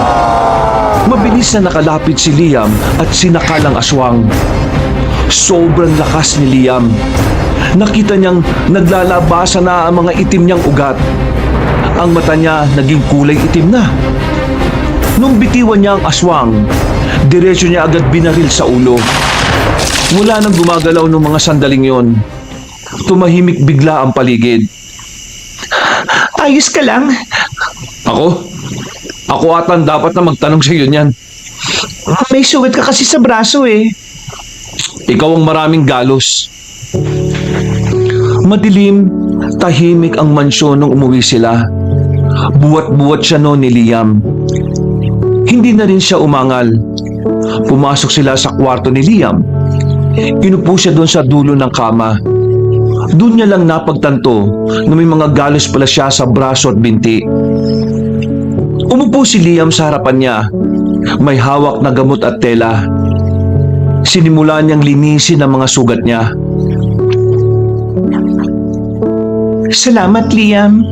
Mabilis na nakalapit si Liam at sinakal ang aswang. Sobrang lakas ni Liam. Nakita niyang naglalabasa na ang mga itim niyang ugat. Ang mata niya naging kulay itim na. Nung bitiwan niya ang aswang, diretso niya agad binaril sa ulo. Wala nang gumagalaw ng mga sandaling yon. Tumahimik bigla ang paligid. Ayos ka lang? Ako? Ako atan dapat na magtanong sa iyo niyan. May sugat ka kasi sa braso eh. Ikaw ang maraming galos. Madilim, tahimik ang mansyon nung umuwi sila. Buwat-buwat siya noon ni Liam. Hindi na rin siya umangal. Pumasok sila sa kwarto ni Liam. Inupo siya doon sa dulo ng kama. Doon niya lang napagtanto na may mga galos pala siya sa braso at binti. Umupo si Liam sa harapan niya. May hawak na gamot at tela. Sinimulan niyang linisin ang mga sugat niya. Salamat, Liam.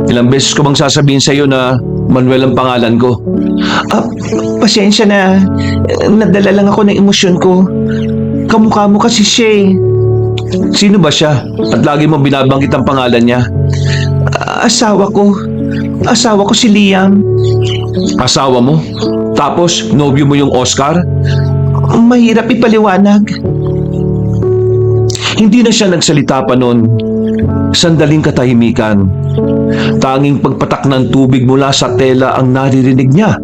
Ilang beses ko bang sasabihin sa iyo na Manuel ang pangalan ko? Pasensya na. Nadala lang ako ng emosyon ko. Kamukha mo kasi siya eh. Sino ba siya? At lagi mo binabanggit ang pangalan niya. Asawa ko. Asawa ko si Liam. Asawa mo? Tapos, nobyo mo yung Oscar? Mahirap ipaliwanag. Hindi na siya nagsalita pa noon. Sandaling katahimikan. Tanging pagpatak ng tubig mula sa tela ang naririnig niya.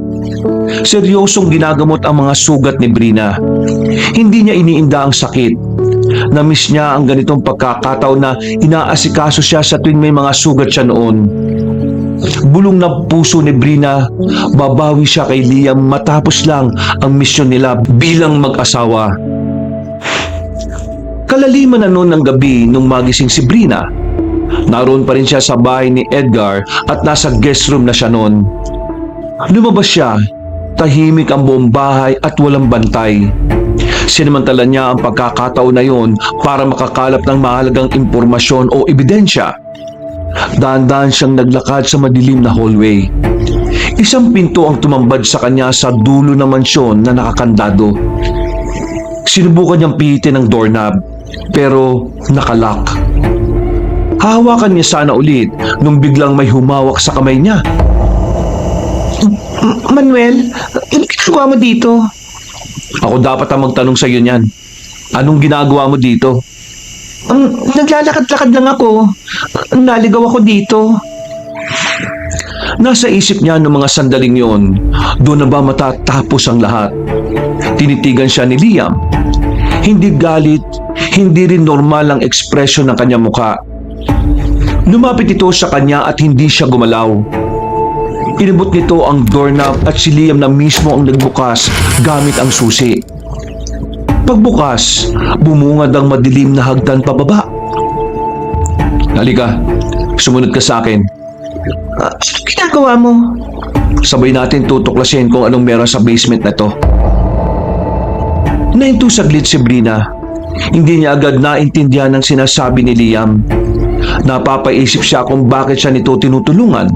Seryosong ginagamot ang mga sugat ni Brina. Hindi niya iniinda ang sakit. Namiss niya ang ganitong pagkakataon na inaasikaso siya sa tuwing may mga sugat siya noon. Bulong na puso ni Brina, babawi siya kay Liam matapos lang ang misyon nila bilang mag-asawa. Kalaliman na noon ng gabi nung magising si Brina. Naroon pa rin siya sa bahay ni Edgar at nasa guest room na siya noon. Lumabas siya, tahimik ang buong bahay at walang bantay. Sinamantala niya ang pagkakataon na yon para makakalap ng mahalagang impormasyon o ebidensya. Dahan-dahan siyang naglakad sa madilim na hallway. Isang pinto ang tumambad sa kanya sa dulo ng mansyon na nakakandado. Sinubukan niyang pihitin ang doorknob, pero nakalock. Hahawakan niya sana ulit nung biglang may humawak sa kamay niya. Manuel, ano ginagawa mo dito? Ako dapat ang magtanong sa iyo niyan. Anong ginagawa mo dito? Naglalakad-lakad lang ako. Naligaw ako dito. Nasa isip niya noong mga sandaling yon, doon na ba matatapos ang lahat? Tinitigan siya ni Liam. Hindi galit, hindi rin normal ang ekspresyon ng kanyang mukha. Lumapit ito sa kanya at hindi siya gumalaw. Inabot nito ang doorknob at si Liam na mismo ang nagbukas gamit ang susi. Pagbukas, bumungad ang madilim na hagdan pababa. Halika, sumunod ka sa akin. Ano ginagawa mo? Sabay natin tutuklasin kung anong meron sa basement na to. Nahinto saglit si Brina. Hindi niya agad naintindihan ang sinasabi ni Liam. Napapaisip siya kung bakit siya nito tinutulungan.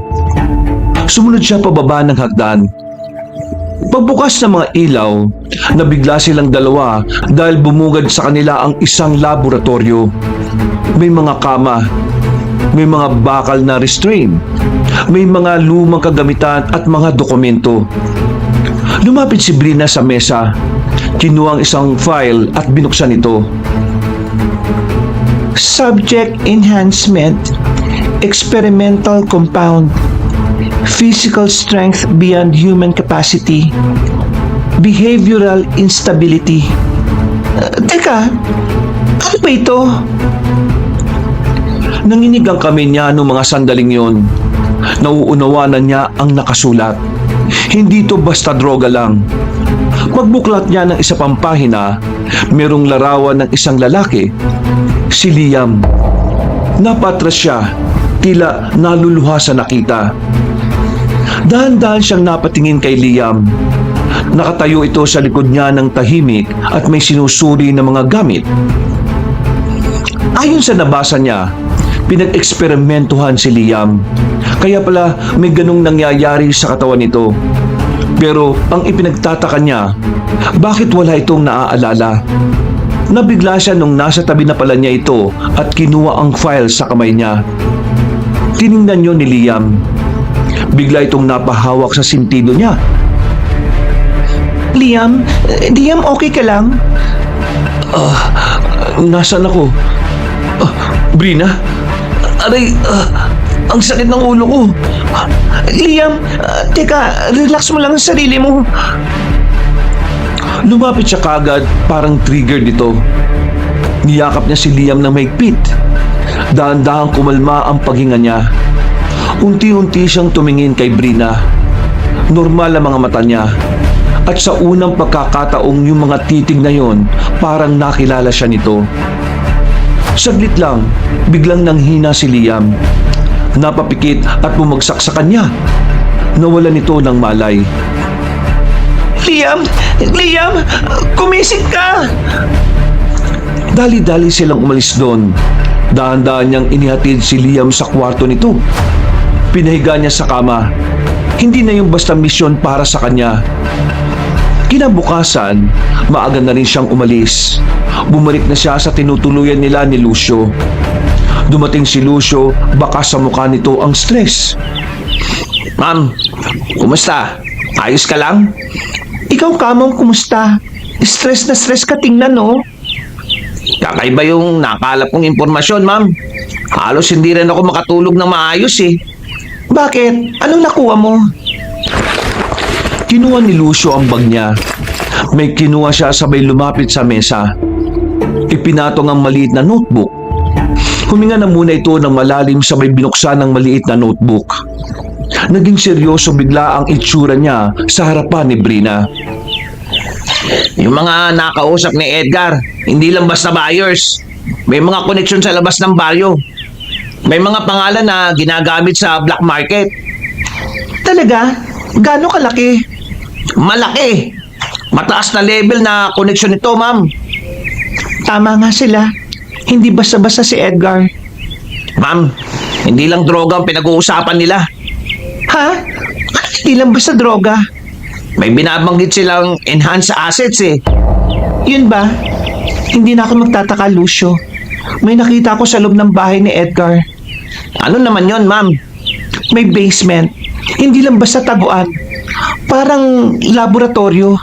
Sumunod siya pababa ng hagdan. Pagbukas ng mga ilaw, nabigla silang dalawa dahil bumungad sa kanila ang isang laboratorio. May mga kama, may mga bakal na restraint, may mga lumang kagamitan at mga dokumento. Lumapit si Brina sa mesa, kinuha ang isang file at binuksan ito. Subject enhancement, experimental compound, physical strength beyond human capacity, behavioral instability. Teka, ano ba ito? Nanginig ang kamay niya noong mga sandaling yon. Nauunawanan niya ang nakasulat. Hindi to basta droga lang. Pagbuklat niya ng isa pang pahina, merong larawan ng isang lalaki, si Liam. Napatras siya, tila naluluha sa nakita. Dahan-dahan siyang napatingin kay Liam. Nakatayo ito sa likod niya ng tahimik at may sinusuri na mga gamit. Ayon sa nabasa niya, pinag-eksperimentuhan si Liam. Kaya pala may ganong nangyayari sa katawan nito. Pero ang ipinagtataka niya, bakit wala itong naaalala? Nabigla siya nung nasa tabi na pala niya ito at kinuha ang file sa kamay niya. Tiningnan niyo ni Liam. Bigla itong napahawak sa sentido niya. Liam, okay ka lang? Nasaan ako? Brina? Aray, ang sakit ng ulo ko. Liam, teka, relax mo lang ang sarili mo. Lumapit siya kagad, parang trigger dito. Niyakap niya si Liam na mahigpit. Dahan-dahang kumalma ang paghinga niya. Unti-unti siyang tumingin kay Brina. Normal ang mga mata niya. At sa unang pagkakataong yung mga titig na yon, parang nakilala siya nito. Saglit lang, biglang nanghina si Liam. Napapikit at bumagsak sa kanya. Nawala nito ng malay. Liam, kumising ka! Dali-dali silang umalis doon. Dahan-dahan niyang inihatid si Liam sa kwarto nito. Pinahiga niya sa kama. Hindi na yung basta misyon para sa kanya. Kinabukasan, maaga na rin siyang umalis. Bumalik na siya sa tinutuluyan nila ni Lucio. Dumating si Lucio, baka sa mukha nito ang stress. Ma'am, kumusta? Ayos ka lang? Ikaw kamong kumusta? Stress na stress ka tingnan, no? Kakaiba yung nakalap kong impormasyon, ma'am. Halos hindi rin ako makatulog ng maayos eh. Bakit? Anong nakuha mo? Kinuha ni Lucio ang bag niya. May kinuha siya sabay lumapit sa mesa. Ipinatong ang maliit na notebook. Huminga na muna ito ng malalim sabay binuksan ang maliit na notebook. Naging seryoso bigla ang itsura niya sa harapan ni Brina. Yung mga nakausap ni Edgar, hindi lang basta buyers. May mga koneksyon sa labas ng baryo. May mga pangalan na ginagamit sa black market. Talaga? Gaano kalaki? Malaki! Mataas na level na koneksyon ito, ma'am. Tama nga sila. Hindi basta-basta si Edgar. Ma'am, hindi lang droga ang pinag-uusapan nila. Ha? Hindi lang basta droga. May binabanggit silang enhanced assets eh. Yun ba? Hindi na ako magtataka, Lucio. May nakita ko sa loob ng bahay ni Edgar. Ano naman yon, ma'am? May basement. Hindi lang basta taguan. Parang laboratorio.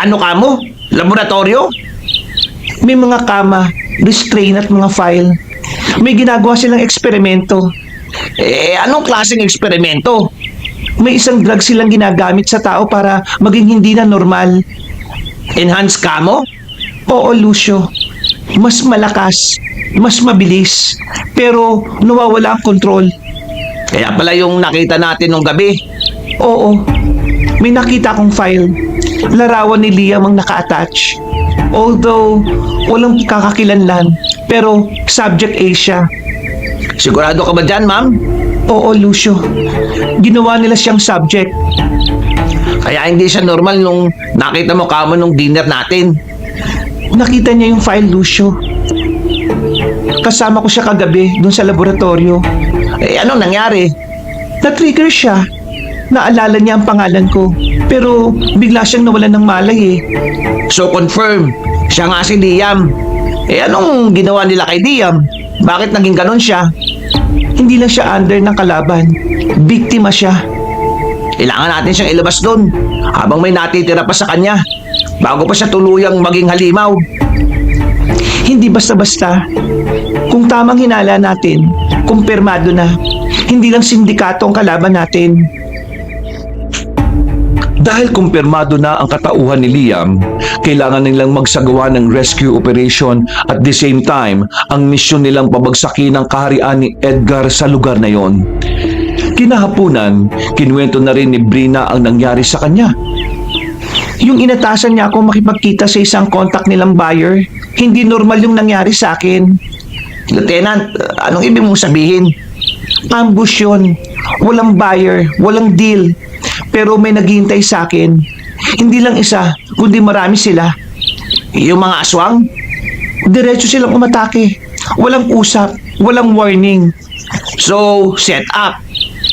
Ano ka mo? Laboratorio? May mga kama, restraint at mga file. May ginagawa silang eksperimento. Anong klaseng eksperimento? May isang drug silang ginagamit sa tao para maging hindi na normal. Enhanced kamo? Oo, Lucio. Mas malakas, mas mabilis, pero nawawala ang kontrol. Kaya pala yung nakita natin nung gabi. Oo, may nakita akong file. Larawan ni Liam ang naka-attach. Although, walang kakakilanlan, pero subject A siya. Sigurado ka ba dyan, ma'am? Oo, Lucio. Ginawa nila siyang subject. Kaya hindi siya normal nung nakita mo kamo nung dinner natin. Nakita niya yung file, Lucio. Kasama ko siya kagabi dun sa laboratorio. Eh, anong nangyari? Na-trigger siya. Naalala niya ang pangalan ko. Pero bigla siyang nawalan ng malay eh. So confirm, siya nga si Liam. Eh, anong ginawa nila kay Liam? Bakit naging ganon siya? Hindi lang siya under ng kalaban. Biktima siya. Kailangan natin siyang ilabas doon habang may natitira pa sa kanya bago pa siya tuluyang maging halimaw. Hindi basta-basta. Kung tamang hinala natin, kumpirmado na. Hindi lang sindikato ang kalaban natin. Dahil kumpirmado na ang katauhan ni Liam, kailangan nilang magsagawa ng rescue operation at the same time, ang misyon nilang pabagsakin ang kaharian ni Edgar sa lugar na yon. Kinahapunan, kinuwento na rin ni Brina ang nangyari sa kanya. Yung inatasan niya ako makipagkita sa isang contact nilang buyer, hindi normal yung nangyari sa akin. Lieutenant, anong ibig mong sabihin? Ambush yun. Walang buyer, walang deal. Pero may naghihintay sa akin. Hindi lang isa, kundi marami sila. Yung mga aswang? Diretso silang umatake. Walang usap, walang warning. So, set up.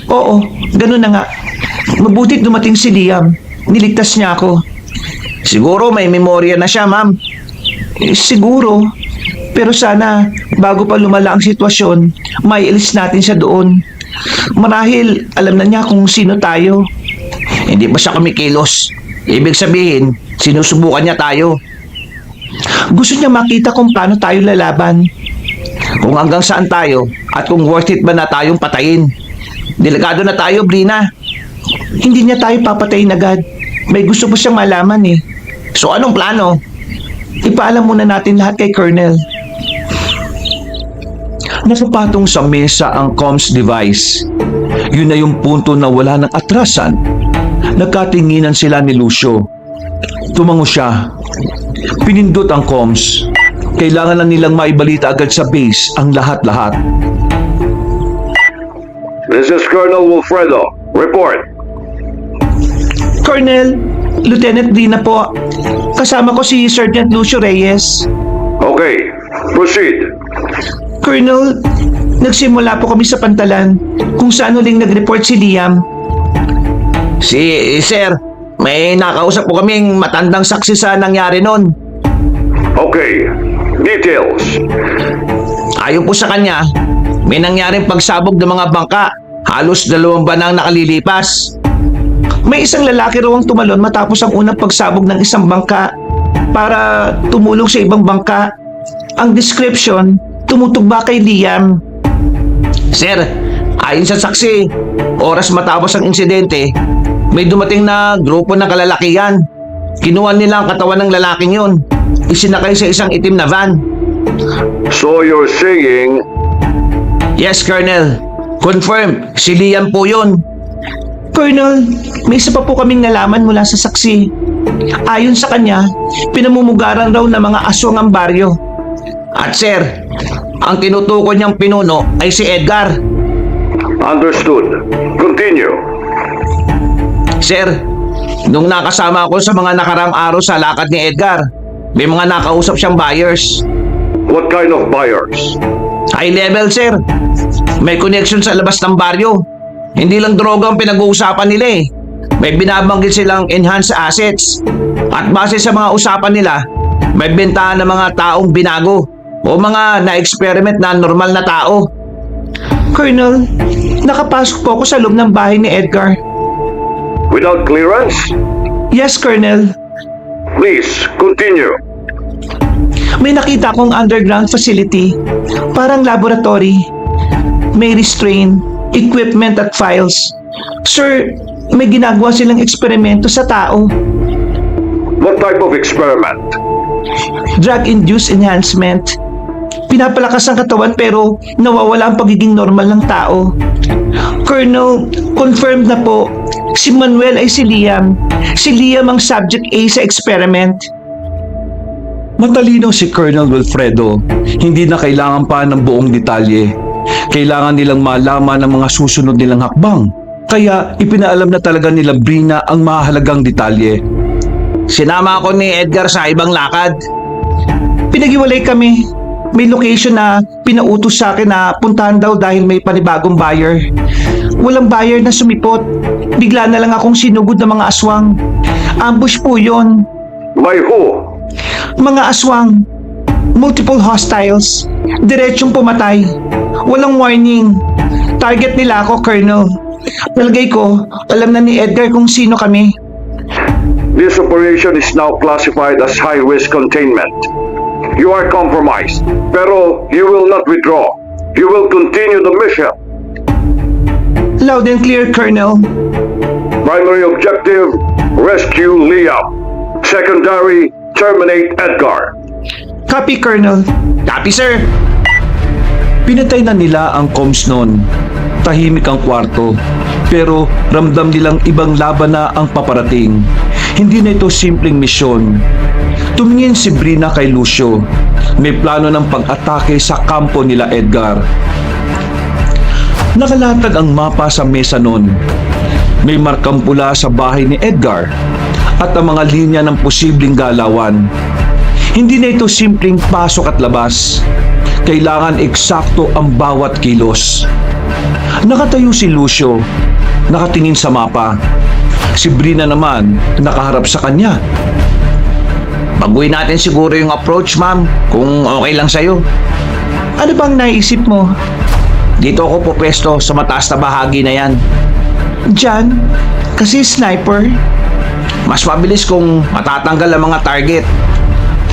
Oo, ganun na nga. Mabutit dumating si Liam. Niligtas niya ako. Siguro may memorya na siya, ma'am. Siguro. Pero sana, bago pa lumala ang sitwasyon, may ilis natin siya doon. Marahil, alam na niya kung sino tayo. Hindi pa siya kumikilos. Ibig sabihin, sinusubukan niya tayo. Gusto niya makita kung paano tayo lalaban. Kung hanggang saan tayo at kung worth it ba na tayong patayin. Delikado na tayo, Brina. Hindi niya tayo papatayin agad. May gusto pa siyang malaman eh. So anong plano? Ipaalam muna natin lahat kay Colonel. Nakapatong sa mesa ang comms device. Yun na yung punto na wala ng atrasan. Nagkatinginan sila ni Lucio. Tumango siya. Pinindot ang comms. Kailangan na nilang maibalita agad sa base ang lahat-lahat. This is Colonel Wilfredo. Report. Colonel, Lieutenant Dina po. Kasama ko si Sergeant Lucio Reyes. Okay, proceed. Colonel, nagsimula po kami sa pantalan kung saan huling nag-report si Liam. Sir, may nakausap po kaming matandang saksi sa nangyari nun. Okay, details. Ayon po sa kanya, may nangyaring pagsabog ng mga bangka. Halos 2 buwan nang nakalilipas. May isang lalaki raw ang tumalon matapos ang unang pagsabog ng isang bangka para tumulong sa ibang bangka. Ang description, tumutugba kay Liam. Sir, ayon sa saksi, oras matapos ang insidente, may dumating na grupo ng kalalakihan. Kinuha nila ang katawan ng lalaking yun. Isinakay sa isang itim na van. So you're saying Yes, Colonel. Confirm, si Liam po yun. Colonel, may isa pa po kaming nalaman mula sa saksi. Ayon sa kanya, pinamumugaran raw ng mga aswang ang baryo. At sir, ang tinutukoy niyang pinuno ay si Edgar. understood. Continue. Sir, nung nakasama ako sa mga nakarang araw sa lakad ni Edgar, may mga nakausap siyang buyers. What kind of buyers? High level, sir. May connection sa labas ng baryo. Hindi lang droga ang pinag-uusapan nila eh. May binabanggit silang enhanced assets. At base sa mga usapan nila, may bentahan ng mga taong binago o mga na-experiment na normal na tao. Colonel, nakapasok po ako sa loob ng bahay ni Edgar. Without clearance? Yes, Colonel. Please, continue. May nakita akong underground facility, parang laboratory. May restraint, equipment at files. Sir, may ginagawa silang eksperimento sa tao. What type of experiment? Drug-induced enhancement. Pinapalakas ang katawan pero nawawala ang pagiging normal ng tao. Colonel, confirmed na po. Si Manuel ay si Liam. Si Liam ang subject A sa experiment. Matalino si Colonel Wilfredo. Hindi na kailangan pa ng buong detalye. Kailangan nilang malaman ang mga susunod nilang hakbang. Kaya ipinaalam na talaga nila Brina ang mahalagang detalye. Sinama ako ni Edgar sa ibang lakad. Pinag-iwalay kami. May location na pinautos sa akin na puntahan daw dahil may panibagong buyer. Walang buyer na sumipot. Bigla na lang akong sinugod ng mga aswang. Ambush po yun. By who? Mga aswang. Multiple hostiles. Diretsong pumatay. Walang warning. Target nila ako, Colonel. Nalagay ko, alam na ni Edgar kung sino kami. This operation is now classified as high-risk containment. You are compromised, pero you will not withdraw. You will continue the mission. Loud and clear, Colonel. Primary objective, rescue Liam. Secondary, terminate Edgar. Copy, Colonel. Copy, sir. Pinatay na nila ang comms noon. Tahimik ang kwarto. Pero ramdam nilang ibang laban na ang paparating. Hindi na ito simpleng misyon. Tumingin si Brina kay Lucio. May plano ng pag-atake sa kampo nila Edgar. Nakalatag ang mapa sa mesa noon. May markang pula sa bahay ni Edgar at ang mga linya ng posibleng galawan. Hindi na ito simpleng pasok at labas. Kailangan eksakto ang bawat kilos. Nakatayo si Lucio, nakatingin sa mapa. Si Brina naman, nakaharap sa kanya. Baguhin natin siguro yung approach, ma'am, kung okay lang sa'yo. Ano bang naisip mo? Dito ako pupwesto sa mataas na bahagi na yan. Diyan? Kasi sniper? Mas mabilis kung matatanggal ang mga target.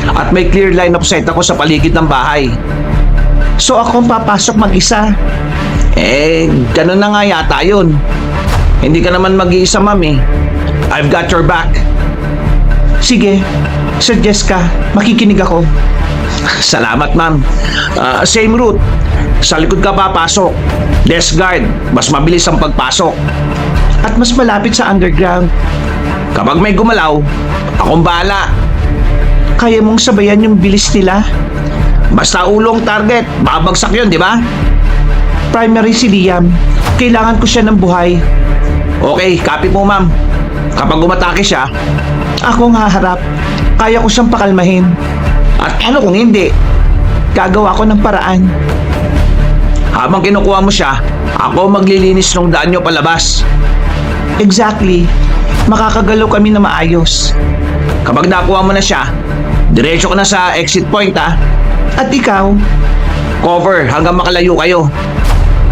At may clear line of sight ako sa paligid ng bahay. So akong papasok mag-isa? Ganun na nga yata yun. Hindi ka naman mag-iisa, ma'am eh. I've got your back. Sige, suggest ka. Makikinig ako. Salamat, ma'am. Same route. Sa likod ka papasok. Desk guard. Mas mabilis ang pagpasok. At mas malapit sa underground. Kapag may gumalaw, akong bahala. Kaya mong sabayan yung bilis nila? Basta ulong target, babagsak yun, di ba? Primary si Liam. Kailangan ko siya ng buhay. Okay, copy po, ma'am. Kapag umatake siya, Akong haharap. Kaya ko siyang pakalmahin. at ano kung hindi? Gagawa ko ng paraan. Habang kinukuha mo siya, ako maglilinis ng daan nyo palabas. Exactly. Makakagalaw kami na maayos. Kapag nakuha mo na siya, diretso ka na sa exit point, ha? At ikaw, Cover hanggang makalayo kayo.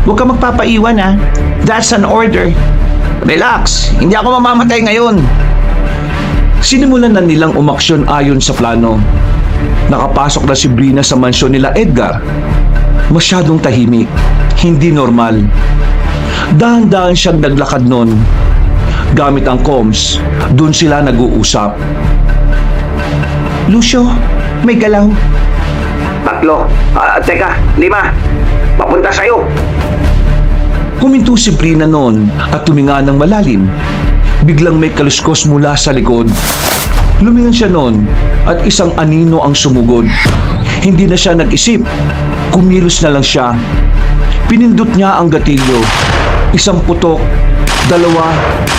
huwag ka magpapaiwan ha. That's an order. Relax, hindi ako mamamatay ngayon. Sinimulan na nilang umaksyon ayon sa plano. Nakapasok na si Brina sa mansyon nila Edgar. Masyadong tahimik, hindi normal. Dahan-dahan siyang naglakad noon. Gamit ang comms, doon sila nag-uusap. Lucio, may galaw. 3. Teka, 5. Papunta sa'yo. Huminto si Brina noon at tuminga ng malalim. Biglang may kaluskos mula sa likod. Lumingon siya noon at isang anino ang sumugod. Hindi na siya nag-isip. Kumilos na lang siya. Pinindot niya ang gatilyo. 1 putok, 2,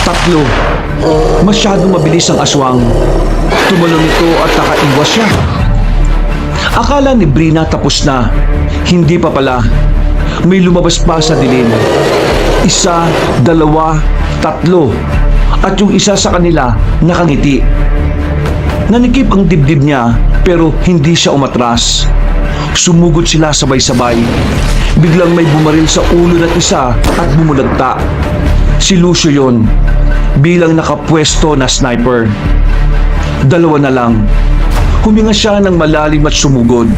3. Masyadong mabilis ang aswang. Tumalon ito at nakaiwas siya. Akala ni Brina tapos na. Hindi pa pala. May lumabas pa sa dilim. 1, 2, 3. At yung isa sa kanila nakangiti. Nanikip ang dibdib niya pero hindi siya umatras. Sumugod sila sabay-sabay. Biglang may bumaril sa ulo ng isa at bumulagta. Si Lucio yon, bilang nakapwesto na sniper. 2 na lang. Huminga siya ng malalim at sumugod.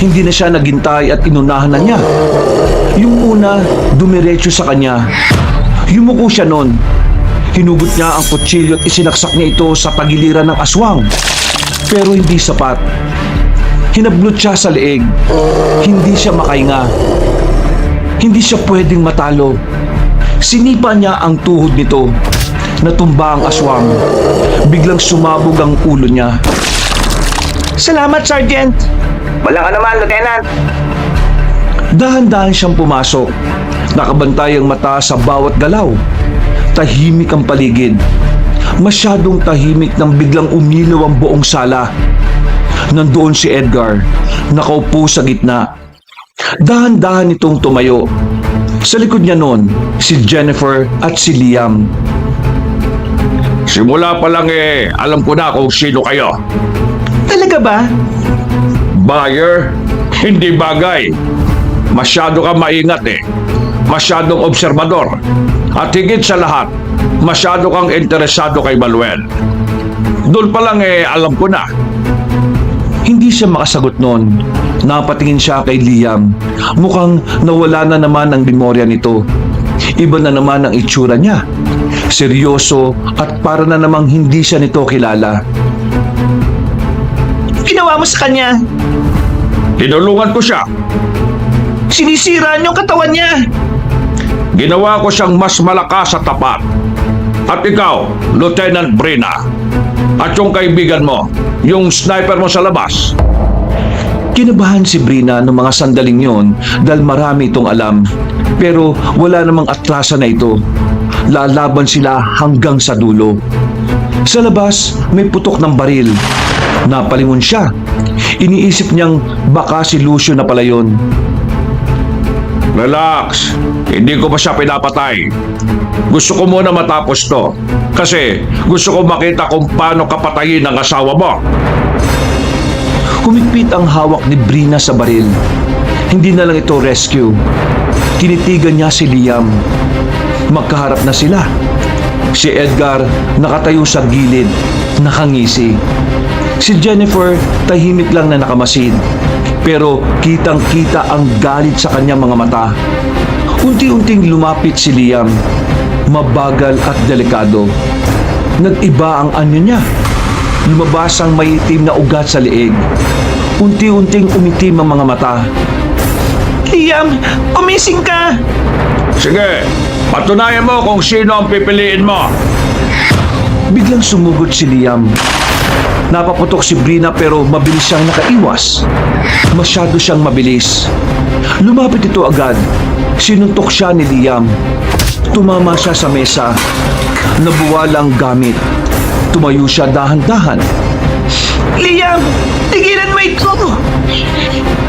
Hindi na siya naghintay at inunahan na niya. Yung una, dumiretso sa kanya. Yumuko siya nun. Hinugot niya ang kutsilyo at isinaksak niya ito sa tagiliran ng aswang. Pero hindi sapat. Hinablot siya sa leeg. Hindi siya makahinga. Hindi siya pwedeng matalo. Sinipa niya ang tuhod nito. Natumba ang aswang. Biglang sumabog ang ulo niya. Salamat, Sergeant. Walang anuman, Lieutenant. Dahan-dahan siyang pumasok. Nakabantay ang mata sa bawat galaw. Tahimik ang paligid. Masyadong tahimik nang biglang umilaw ang buong sala. Nandoon si Edgar, nakaupo sa gitna. Dahan-dahan itong tumayo. Sa likod niya noon, si Jennifer at si Liam. Simula pa lang alam ko na kung sino kayo. Talaga ba? Buyer, hindi bagay. Masyado ka maingat Masyadong obserbador. At higit sa lahat, masyado kang interesado kay Manuel. Doon pa lang alam ko na. Hindi siya makasagot noon. Napatingin siya kay Liam. Mukhang nawala na naman ang memorya nito. Iba na naman ang itsura niya. Seryoso at para na namang hindi siya nito kilala. Ginawa mo sa kanya. Tinulungan ko siya. Sinisira niyo ang katawan niya. Ginawa ko siyang mas malakas sa tapat. At ikaw, Lieutenant Brina. At yung kaibigan mo, yung sniper mo sa labas. Kinabahan si Brina noong mga sandaling yon dahil marami itong alam. Pero wala namang atrasan na ito. Lalaban sila hanggang sa dulo. Sa labas, may putok ng baril. Napalingon siya. Iniisip niyang baka si Lucio na pala yun. Relax, hindi ko pa siya pinapatay. Gusto ko muna matapos to. Kasi gusto ko makita kung paano kapatayin ang asawa mo. Kumikpit ang hawak ni Brina sa baril. Hindi na lang ito rescue. Tinitigan niya si Liam. Magkaharap na sila. Si Edgar nakatayo sa gilid, nakangisi. Si Jennifer tahimik lang na nakamasid. Pero kitang-kita ang galit sa kanyang mga mata. Unti-unting lumapit si Liam. Mabagal at delikado. Nag-iba ang anyo niya. Lumabas ang maitim na ugat sa liig. Unti-unting umitim ang mga mata. Liam, umising ka. Sige, patunayan mo kung sino ang pipiliin mo. Biglang sumugod si Liam. Napaputok si Brina pero mabilis siyang nakaiwas. Masyado siyang mabilis. Lumapit ito agad. Sinuntok siya ni Liam. Tumama siya sa mesa. Nabuwala ang gamit. Tumayo siya dahan-dahan. Liam, tigilan mo ito.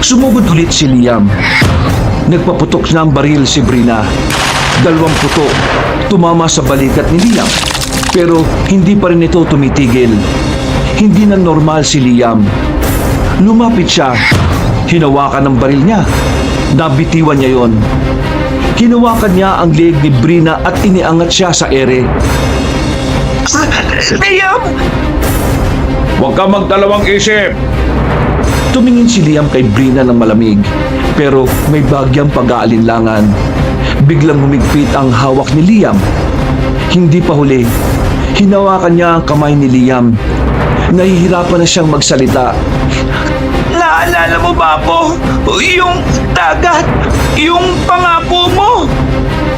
Sumugod ulit si Liam. Nagpaputok ng baril si Brina. 2 putok. Tumama sa balikat ni Liam. Pero hindi pa rin ito tumitigil. Hindi na normal si Liam. Lumapit siya. Hinawakan ng baril niya. Nabitiwan niya yon. Hinawakan niya ang leeg ni Brina at iniangat siya sa ere. Liam! Huwag ka magdalawang isip. Tumingin si Liam kay Brina ng malamig. Pero may bagyang pag-aalinlangan. Biglang humigpit ang hawak ni Liam. Hindi pa huli. Hinawakan niya ang kamay ni Liam. Nahihirapan na siyang magsalita. Naalala mo ba po? Yung dagat, yung pangako mo.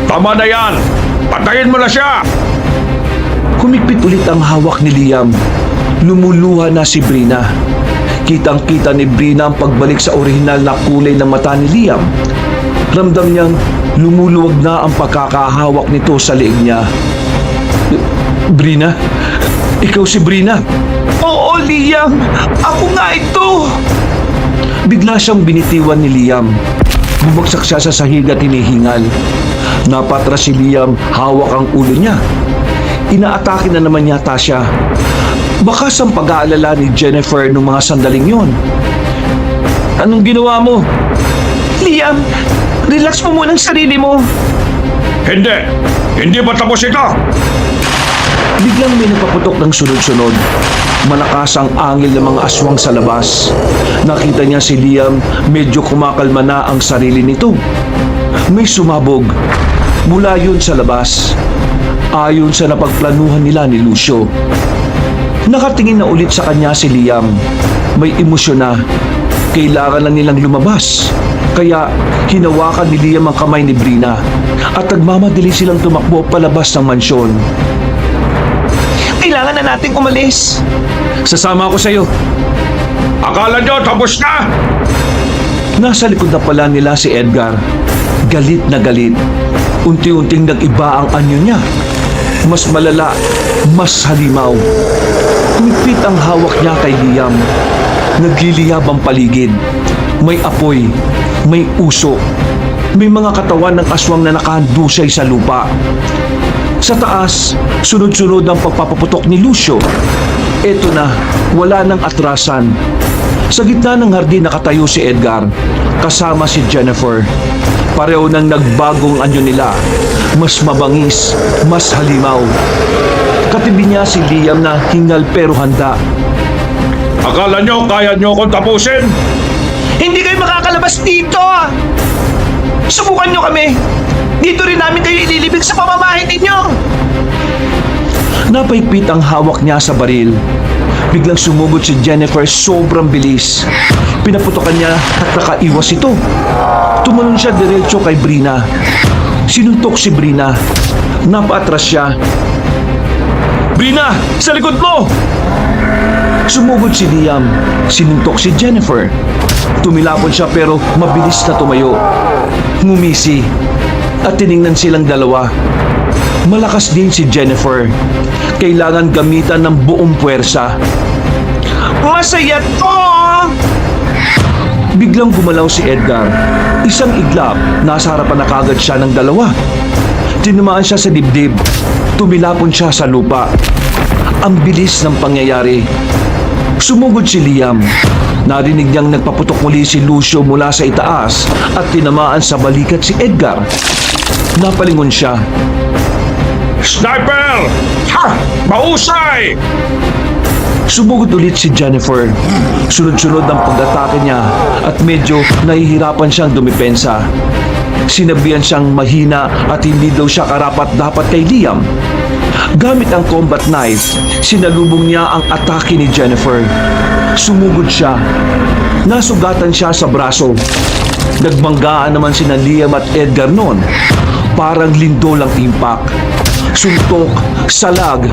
Tama na yan. Patayin mo na siya. Kumikpit ulit ang hawak ni Liam. Lumuluha na si Brina. Kitang-kita ni Brina ang pagbalik sa orihinal na kulay ng mata ni Liam. Ramdam niyang lumuluwag na ang pagkakahawak nito sa leeg niya. Brina? Ikaw si Brina? Oo, Liam. Ako nga ito. Bigla siyang binitiwan ni Liam. Bumagsak siya sa sahig at hinihingal. Napatras si Liam, hawak ang ulo niya. Inaatake na naman yata siya. Bakas ang pag-aalala ni Jennifer nung mga sandaling yon. Anong ginawa mo? Liam, relax mo muna ang sarili mo. Hindi. Hindi pa tapos ito. Biglang may napaputok ng sunod-sunod. Malakas ang angil ng mga aswang sa labas. Nakita niya si Liam, medyo kumakalma na ang sarili nito. May sumabog. Mula yun sa labas. Ayon sa napagplanuhan nila ni Lucio. Nakatingin na ulit sa kanya si Liam. May emosyon na. Kailangan lang nilang lumabas. Kaya hinawakan ni Liam ang kamay ni Brina. At nagmamadali silang tumakbo palabas ng mansyon. Kailangan na nating umalis. Sasama ako sa iyo. Akala nyo tapos na? Nasa likod na pala nila si Edgar. Galit na galit. Unti-unting nag-iba ang anyo niya. Mas malala, mas halimaw. Humigpit ang hawak niya kay Liam. Nagliliyab ang paligid. May apoy, may uso. May mga katawan ng aswang na nakahandusay sa lupa. Sa taas, sunod-sunod ang pagpapaputok ni Lucio. Eto na, wala nang atrasan. Sa gitna ng hardin nakatayo si Edgar, kasama si Jennifer. Pareho nang nagbagong anyo nila. Mas mabangis, mas halimaw. Katibi niya si Liam na hingal pero handa. Akala nyo kaya nyo akong tapusin? Hindi kayo makakalabas dito! Subukan nyo kami! Dito rin namin kayo ililibing sa pamamahay ninyo! Napaikpit ang hawak niya sa baril. Biglang sumugod si Jennifer sobrang bilis. Pinaputokan niya at nakaiwas ito. Tumalon siya diretso kay Brina. Sinuntok si Brina. Napaatras siya. Brina, sa likod mo! Sumugod si Liam. Sinuntok si Jennifer. Tumilapon siya pero mabilis na tumayo. Ngumisi. At tiningnan silang dalawa. Malakas din si Jennifer. Kailangan gamitan ng buong puwersa. Masaya to! Biglang gumalaw si Edgar. Isang iglap, nasa harapan na kagad siya ng dalawa. Tinamaan siya sa dibdib. Tumilapon siya sa lupa. Ang bilis ng pangyayari. Sumugod si Liam. Narinig niyang nagpaputok muli si Lucio mula sa itaas at tinamaan sa balikat si Edgar. Napalingon siya. Sniper! Ha! Mahusay! Sumugod ulit si Jennifer. Sunod-sunod ang pag-atake niya at medyo nahihirapan siyang dumipensa. Sinabihan siyang mahina at hindi daw siya karapat-dapat kay Liam. Gamit ang combat knife, sinalubong niya ang atake ni Jennifer. Sumugod siya. Nasugatan siya sa braso. Nagbanggaan naman sina Liam at Edgar noon. Parang lindol ang impact. Suntok, salag,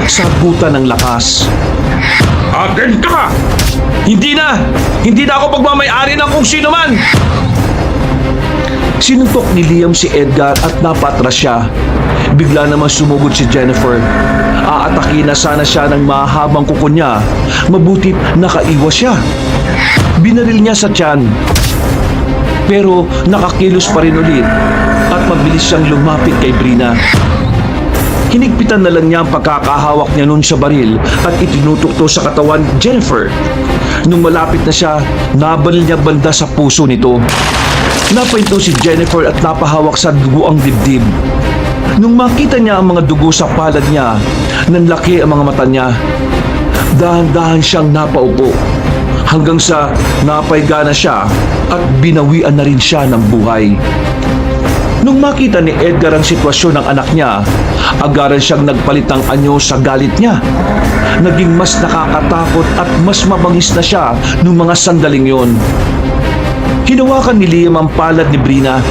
sabutan ng lakas. Atin ka! Hindi na! Hindi na ako pagmamayari ng kung sino man! Sinuntok ni Liam si Edgar at napatras siya. Bigla naman sumugod si Jennifer. Aatake na sana siya ng mahabang kuko niya. Mabutit nakaiwas siya. Binaril niya sa tiyan. Pero nakakilos pa rin ulit at mabilis siyang lumapit kay Brina. Hinigpitan na lang niya ang pagkakahawak niya noon sa baril at itinutok to sa katawan ni Jennifer. Nung malapit na siya, nabalil niya banda sa puso nito. Napahinto si Jennifer at napahawak sa dugo ang dibdib. Nung makita niya ang mga dugo sa palad niya, nanlaki ang mga mata niya. Dahan-dahan siyang napaupo hanggang sa napaiga na siya at binawian na rin siya ng buhay. Nung makita ni Edgar ang sitwasyon ng anak niya, agaran siyang nagpalit ng anyo sa galit niya. Naging mas nakakatakot at mas mabangis na siya nung mga sandaling yon. Hinawakan ni Liam ang palad ni Brina.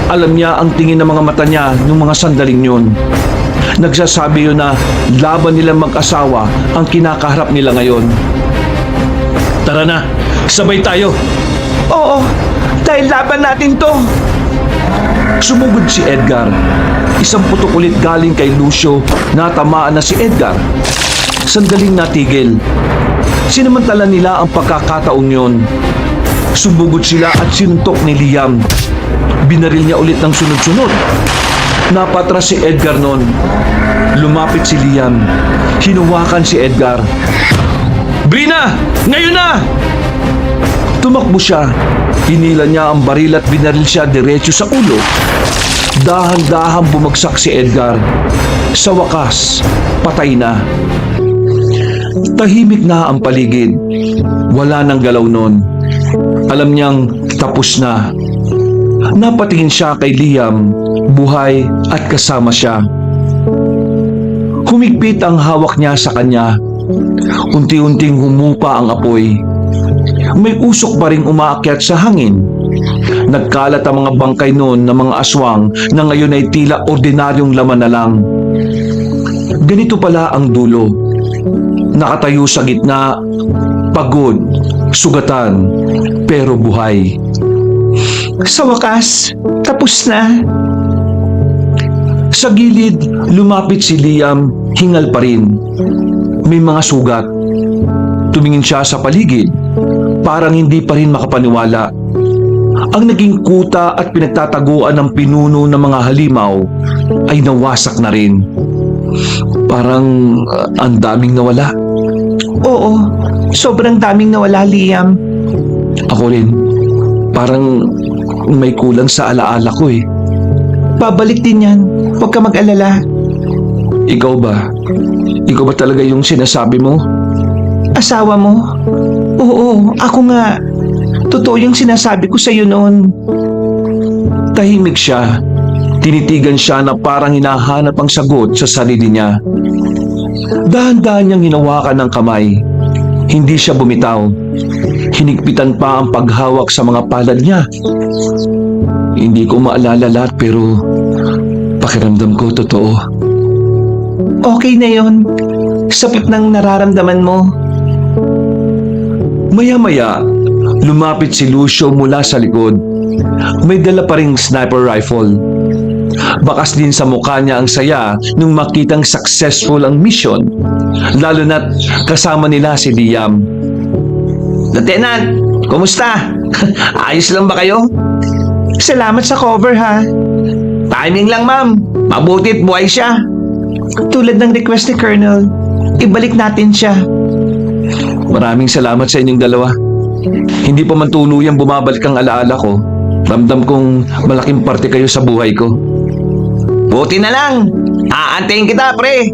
Alam niya ang tingin ng mga mata niya nung mga sandaling yon. Nagsasabi yun na laban nilang mag-asawa ang kinakaharap nila ngayon. Tara na, sabay tayo. Oo, dahil laban natin to! Sumugod si Edgar. Isang putok ulit galing kay Lucio. Natamaan na si Edgar. Sandaling natigil. Sinamantala nila ang pagkakataon yon. Sumugod sila at sinuntok ni Liam. Binaril niya ulit ng sunod-sunod. Napatras si Edgar noon. Lumapit si Liam. Hinuwakan si Edgar. Brina! Ngayon na! Tumakbo siya. Hinila niya ang baril at binaril siya diretso sa ulo. Dahan-dahan bumagsak si Edgar. Sa wakas, patay na. Tahimik na ang paligid. Wala nang galaw nun. Alam niyang tapos na. Napatingin siya kay Liam, buhay at kasama siya. Humigpit ang hawak niya sa kanya. Unti-unting humupa ang apoy. May usok pa ring umaakyat sa hangin. Nagkalat ang mga bangkay noon ng mga aswang na ngayon ay tila ordinaryong laman na lang. Ganito pala ang dulo. Nakatayo sa gitna, Pagod, sugatan, pero buhay. Sa wakas, tapos na. Sa gilid, lumapit si Liam, hingal pa rin. May mga sugat. Tumingin siya sa paligid, parang hindi pa rin makapaniwala. Ang naging kuta at pinagtataguan ng pinuno ng mga halimaw ay nawasak na rin. Parang ang daming nawala. Oo, sobrang daming nawala, Liam. Ako rin, parang may kulang sa alaala ko eh. Babalik din yan. Huwag ka mag-alala. Ikaw ba? Ikaw ba talaga yung sinasabi mo? Asawa mo? Oo, ako nga. Totoo yung sinasabi ko sa'yo noon. Tahimik siya. Tinitigan siya na parang hinahanap ang sagot sa sarili niya. Dahan-dahan niyang hinawakan ng kamay. Hindi siya bumitaw. Hinigpitan pa ang paghawak sa mga palad niya. Hindi ko maalala lahat pero pakiramdam ko totoo. Okay na yon. Sapit ng nararamdaman mo. Maya-maya, lumapit si Lucio mula sa likod. May dala pa ring sniper rifle. Bakas din sa mukha niya ang saya nung makitang successful ang mission. Lalo na't kasama nila si Liam. Lieutenant, kumusta? Ayos lang ba kayo? Salamat sa cover, ha. Timing lang, ma'am. Mabuti't buhay siya. Tulad ng request ni Colonel, ibalik natin siya. Maraming salamat sa inyong dalawa. Hindi pa man tuluyang bumabalik ang alaala ko. Ramdam kong malaking parte kayo sa buhay ko. Buti na lang. Aantayin kita, pre.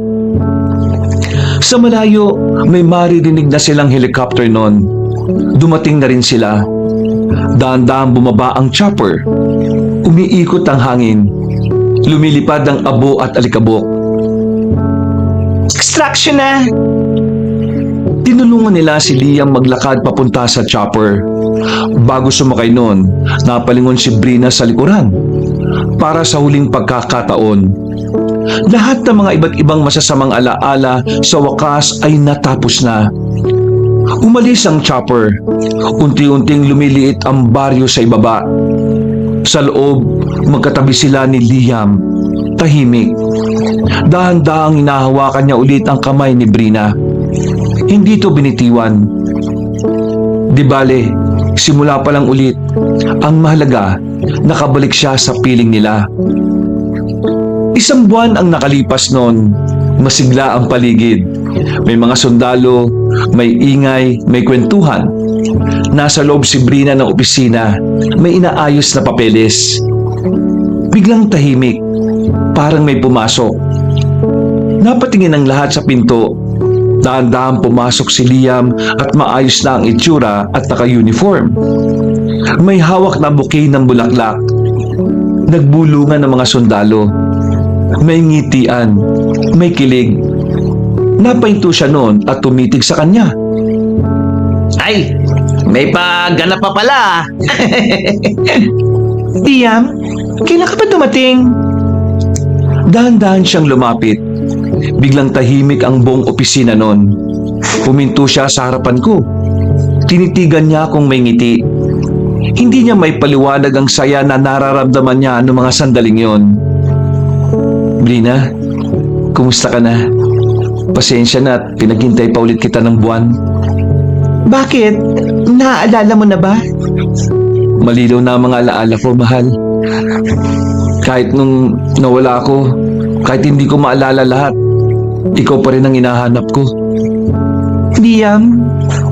Sa malayo, may maririnig na silang helicopter noon. Dumating na rin sila. Dahan-dahan bumaba ang chopper. Umiikot ang hangin. Lumilipad ang abo at alikabok. Extraction na! Tinulungan nila si Liam maglakad papunta sa chopper. Bago sumakay noon, napalingon si Brina sa likuran. Para sa huling pagkakataon. Lahat ng mga iba't ibang masasamang alaala sa wakas ay natapos na. Umalis ang chopper. Unti-unting lumiliit ang baryo sa ibaba. Sa loob, magkatabi sila ni Liam. Tahimik. Dahan-dahang hinahawakan niya ulit ang kamay ni Brina. Hindi to binitiwan. Di bale, simula pa lang ulit. Ang mahalaga, nakabalik siya sa piling nila. Isang buwan ang nakalipas noon. Masigla ang paligid. May mga sundalo, may ingay, may kwentuhan. Nasa loob si Brina ng opisina. May inaayos na papeles. Biglang tahimik. Parang may pumasok. Napatingin ang lahat sa pinto. Dahan-dahan pumasok si Liam at maayos na ang itsura at naka-uniform. May hawak na bouquet ng bulaklak. Nagbulungan ng mga sundalo. May ngitian. May kilig. Napahinto siya noon at tumitig sa kanya. Ay, may pagganap pa pala. Liam, kailan ka pa dumating? Dahan-dahan siyang lumapit. Biglang tahimik ang buong opisina noon. Puminto siya sa harapan ko. Tinitigan niya akong may ngiti. Hindi niya may paliwanag ang saya na nararamdaman niya noong mga sandaling yon. Brina, kumusta ka na? Pasensya na at pinaghintay pa ulit kita ng buwan. Bakit? Naaalala mo na ba? Malinaw na ang mga alaala ko, mahal. Kahit nung nawala ako, kahit hindi ko maalala lahat, ikaw pa rin ang hinahanap ko. Liam,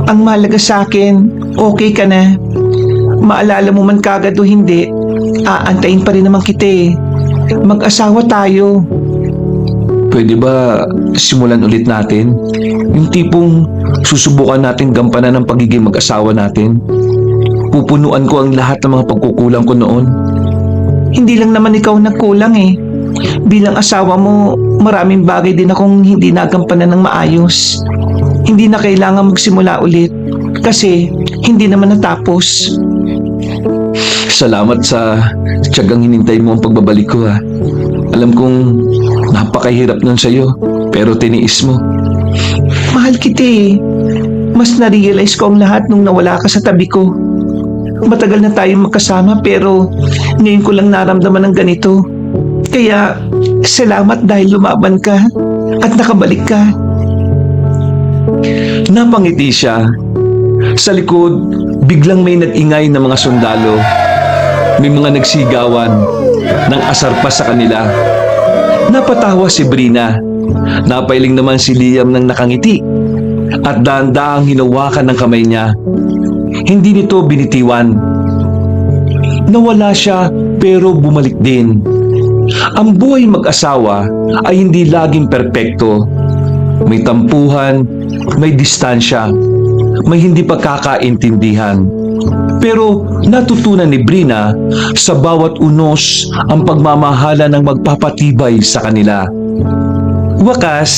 ang mahalaga sa akin, okay ka na. Maalala mo man kagad o hindi, aantayin pa rin naman kita eh. Mag-asawa tayo. Pwede ba simulan ulit natin? Yung tipong susubukan natin gampanan ng pagiging mag-asawa natin. Pupunuan ko ang lahat ng mga pagkukulang ko noon. Hindi lang naman ikaw nagkulang eh. Bilang asawa mo, maraming bagay din akong hindi nagampanan ng maayos. Hindi na kailangan magsimula ulit kasi hindi naman natapos. Salamat sa tiyagang hinintay mo ang pagbabalik ko ha. Alam kong napakahirap nun sa'yo pero tiniis mo. Mahal kita eh. Mas na-realize ko ang lahat nung nawala ka sa tabi ko. Matagal na tayong magkasama pero ngayon ko lang naramdaman ng ganito. Kaya salamat dahil lumaban ka at nakabalik ka. Napangiti siya. Sa likod, biglang may nag-ingay na mga sundalo. May mga nagsigawan ng asar pa sa kanila. Napatawa si Brina. Napailing naman si Liam ng nakangiti at dahan-dahang hinawakan ng kamay niya. Hindi nito binitiwan. Nawala siya pero bumalik din. Ang buhay mag-asawa ay hindi laging perpekto. May tampuhan, may distansya, may hindi pagkakaintindihan. Pero natutunan ni Brina sa bawat unos ang pagmamahala ng magpapatibay sa kanila. Wakas,